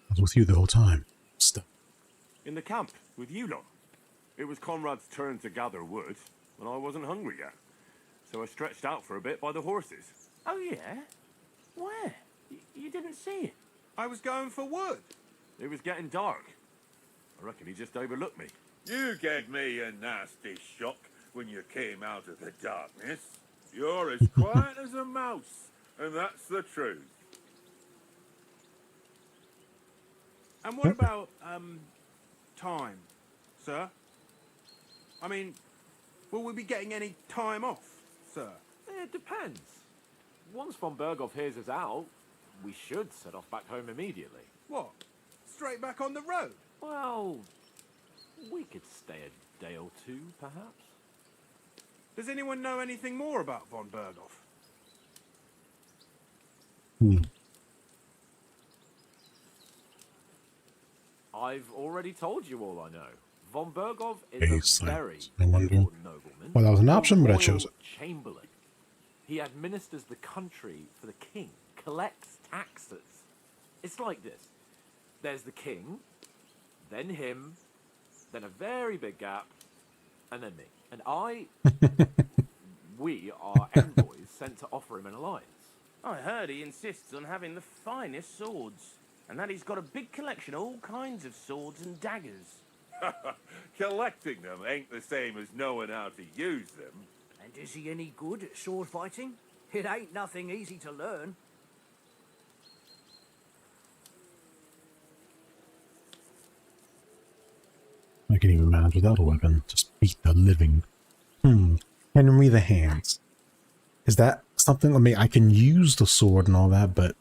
A: I was with you the whole time. Stuff.
E: In the camp, with you lot. It was Conrad's turn to gather wood, and I wasn't hungry yet. So I stretched out for a bit by the horses.
J: Oh, yeah? Where? You didn't see it?
G: I was going for wood.
E: It was getting dark. I reckon he just overlooked me.
I: You gave me a nasty shock when you came out of the darkness. You're as quiet as a mouse, and that's the truth.
G: And what about, time, sir? I mean, will we be getting any time off, sir?
D: It depends. Once von Berghoff hears us out, we should set off back home immediately.
G: What? Straight back on the road?
D: Well, we could stay a day or two, perhaps.
G: Does anyone know anything more about von Berghoff?
D: I've already told you all I know. Von Berghoff
A: Hey,
D: is a very
A: I wonder
D: important nobleman.
A: why that was an
D: a
A: option, but I
D: royal
A: chose it.
D: Chamberlain. He administers the country for the king, collects taxes. It's like this. There's the king, then him, then a very big gap, and then me. And we are envoys sent to offer him an alliance.
J: I heard he insists on having the finest swords, and that he's got a big collection of all kinds of swords and daggers.
I: Collecting them ain't the same as knowing how to use them.
H: And is he any good at sword fighting? It ain't nothing easy to learn.
A: I can even manage without a weapon. Just beat the living. Henry the Hands. Is that something? I mean, I can use the sword and all that, but,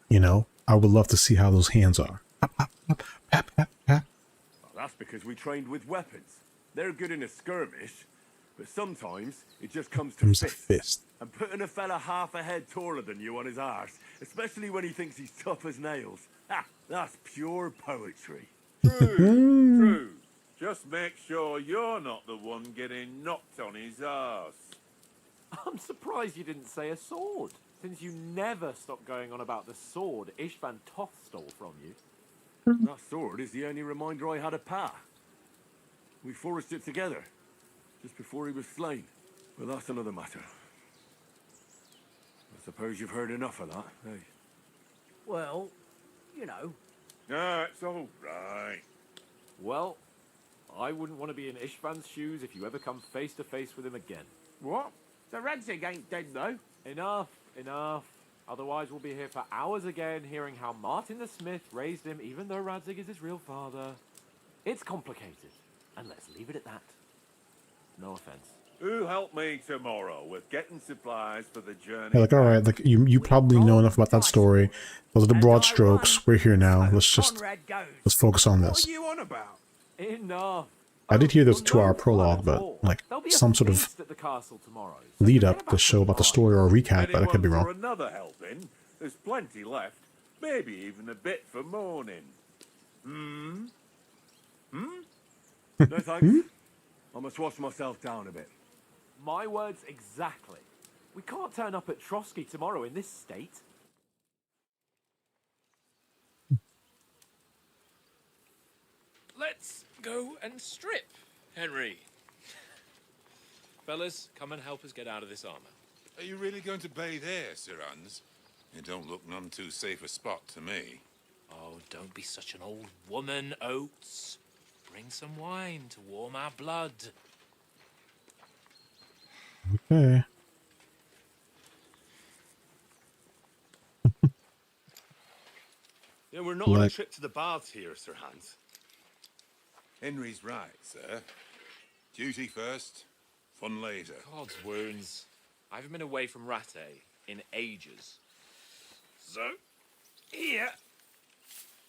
A: you know, I would love to see how those hands are.
E: Well, that's because we trained with weapons. They're good in a skirmish, but sometimes it just comes to fist. And putting a fella half a head taller than you on his arse, especially when he thinks he's tough as nails, that's pure poetry.
I: True. Just make sure you're not the one getting knocked on his arse.
D: I'm surprised you didn't say a sword, since you never stop going on about the sword Ishvan Toth stole from you.
E: That sword is the only reminder I had of Pa. We forged it together, just before he was slain. But that's another matter. I suppose you've heard enough of that, eh?
H: Well, you know.
I: No, it's all right.
D: Well, I wouldn't want to be in Ishvan's shoes if you ever come face to face with him again.
J: What? The Radzig ain't dead, though.
D: Enough, enough. Otherwise we'll be here for hours again hearing how Martin the Smith raised him even though Radzig is his real father. It's complicated, and let's leave it at that. No offense.
I: Who help me tomorrow with getting supplies for the journey?
A: Yeah, like, all right, like you probably know enough about that story. Those are the broad strokes. We're here now. Let's focus on this.
G: What are you on about?
D: Enough.
A: I did hear there's a 2-hour prologue, but like some sort of
D: At the castle tomorrow.
A: lead up to show about the story or a recap, but I could be
I: Anyone
A: wrong.
I: for another helping? There's plenty left. Maybe even a bit for morning.
E: No thanks. I must wash myself down a bit.
D: My words exactly. We can't turn up at Trotsky tomorrow in this state.
K: Let's go and strip, Henry. Fellas, come and help us get out of this armor.
L: Are you really going to bathe here, Sir Hans? It don't look none too safe a spot to me.
K: Oh, don't be such an old woman, Oates. Bring some wine to warm our blood.
A: Okay.
E: Yeah, we're not on a
A: Like-
E: trip to the baths here, Sir Hans.
L: Henry's right, sir. Duty first, fun later.
K: God's wounds. I haven't been away from Rattay in ages. So, here,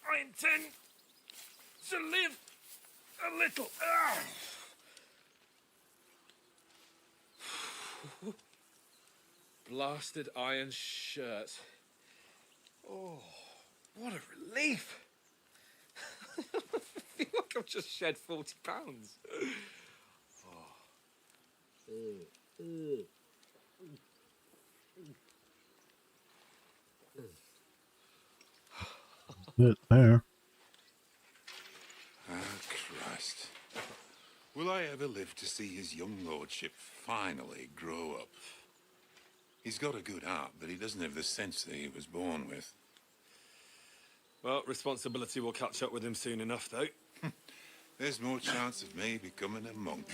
K: I intend to live a little. Blasted iron shirt. Oh, what a relief. I feel like I've just shed 40 pounds.
A: Bit there.
L: Ah, Christ. Will I ever live to see his young lordship finally grow up? He's got a good heart, but he doesn't have the sense that he was born with.
E: Well, responsibility will catch up with him soon enough, though.
L: There's more chance of me becoming a monk.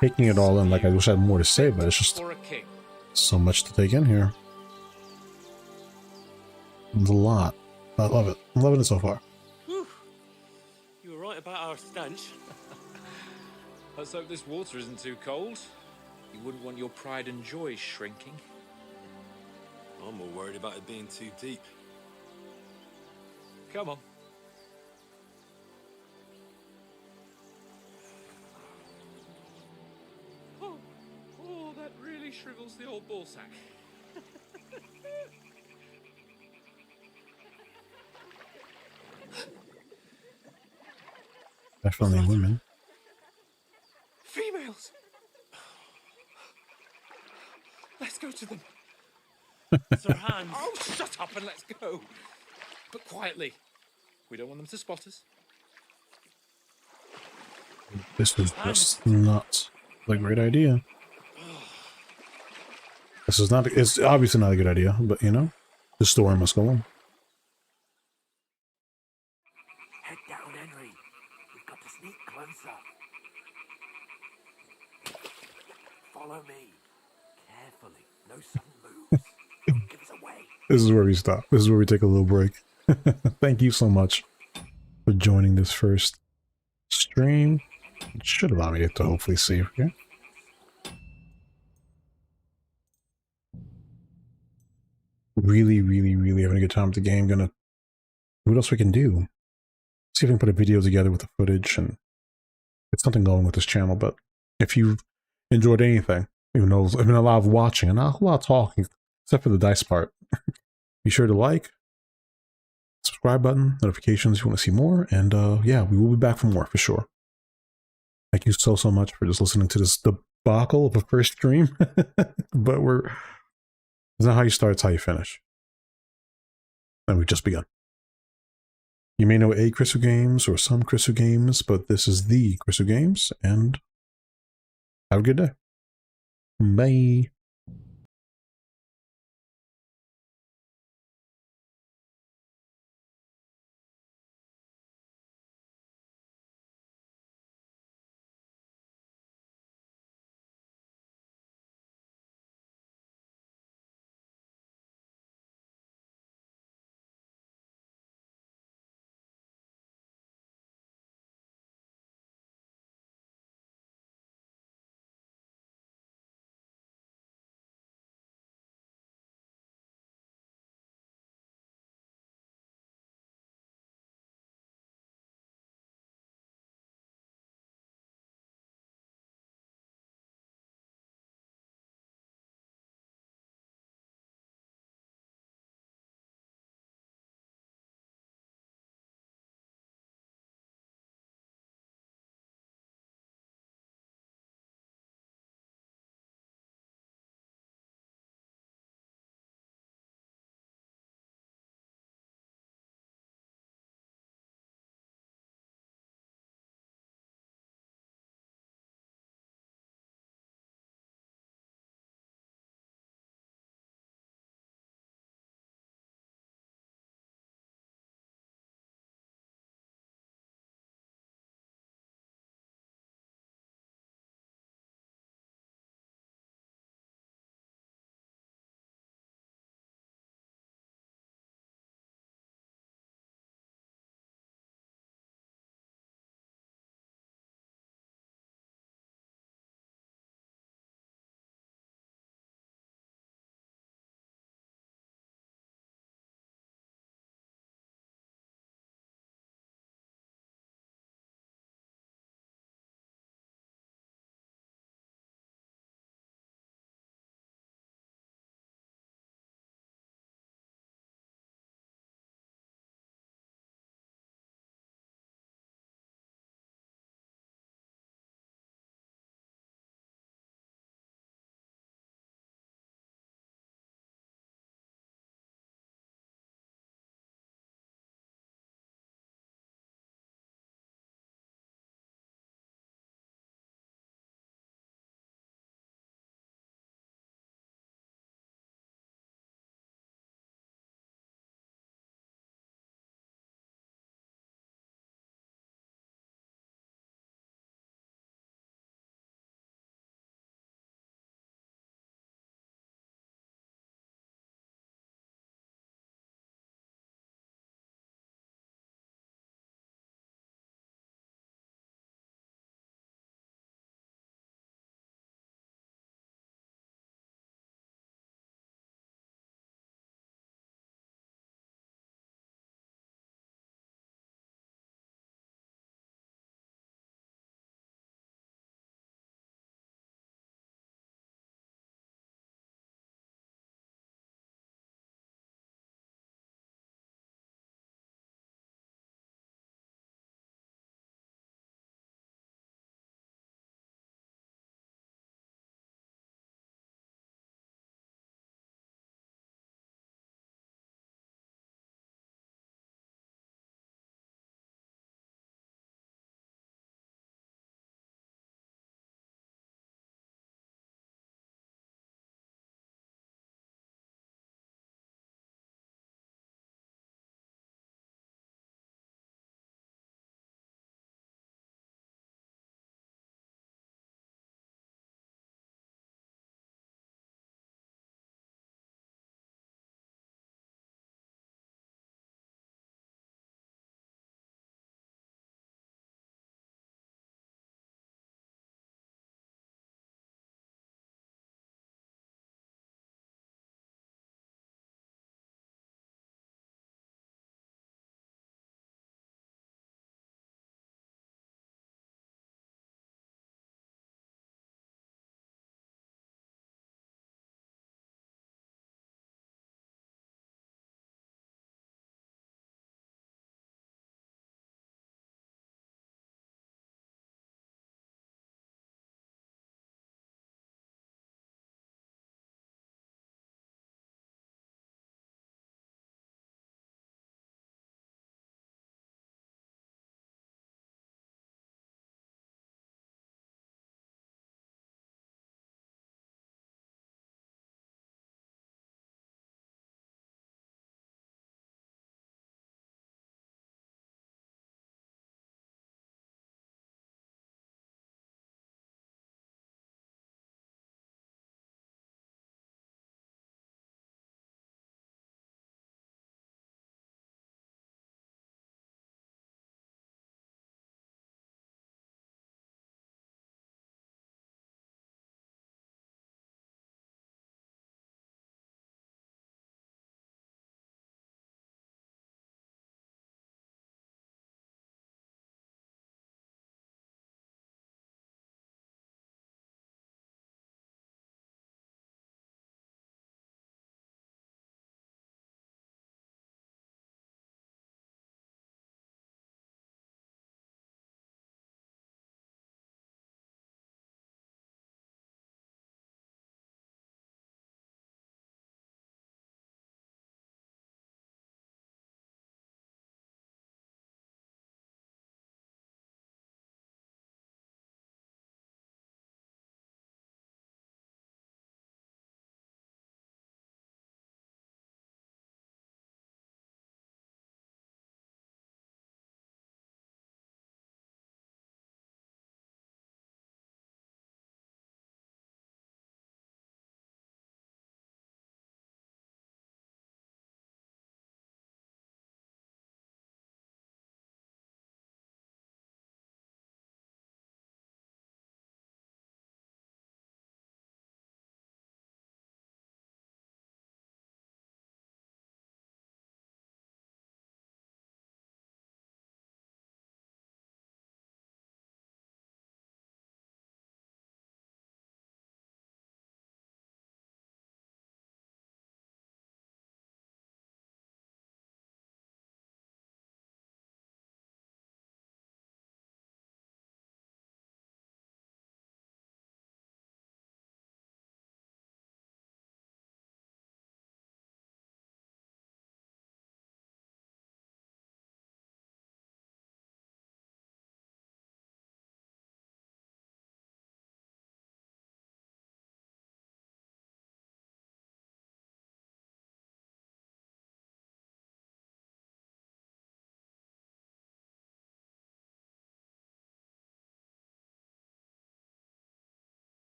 A: Taking it all in, like I wish I had more to say, but it's just
K: For a king.
A: so much to take in here. It's a lot. I love it. I'm loving it so far.
K: Whew. You were right about our stench. Let's hope this water isn't too cold. You wouldn't want your pride and joy shrinking.
E: I'm more worried about it being too deep.
K: Come on. Oh, that really shrivels the old ball sack.
A: Definitely women.
K: Females! Let's go to them.
J: Sir Hans.
K: Oh, shut up and let's go. But quietly. We don't want them to spot us.
A: This is just not a great idea. This is not, it's obviously not a good idea, but you know, the story must go on.
J: Head down, Henry. We've got to sneak closer. Follow me. Carefully. No sudden moves. Don't give us away.
A: This is where we stop. This is where we take a little break. Thank you so much for joining this first stream. It should allow me to hopefully save here. Really, really, really having a good time with the game. Gonna, what else we can do? See if we can put a video together with the footage and get something going with this channel. But if you've enjoyed anything, even though there's been a lot of watching and not a lot of talking, except for the dice part, be sure to like, subscribe button, notifications if you want to see more, and yeah, we will be back for more for sure. Thank you so much for just listening to this debacle of a first stream. But it's not how you start, it's how you finish. And we've just begun. You may know a Chrisu Games or some Chrisu Games, but this is the Chrisu Games, and have a good day. Bye.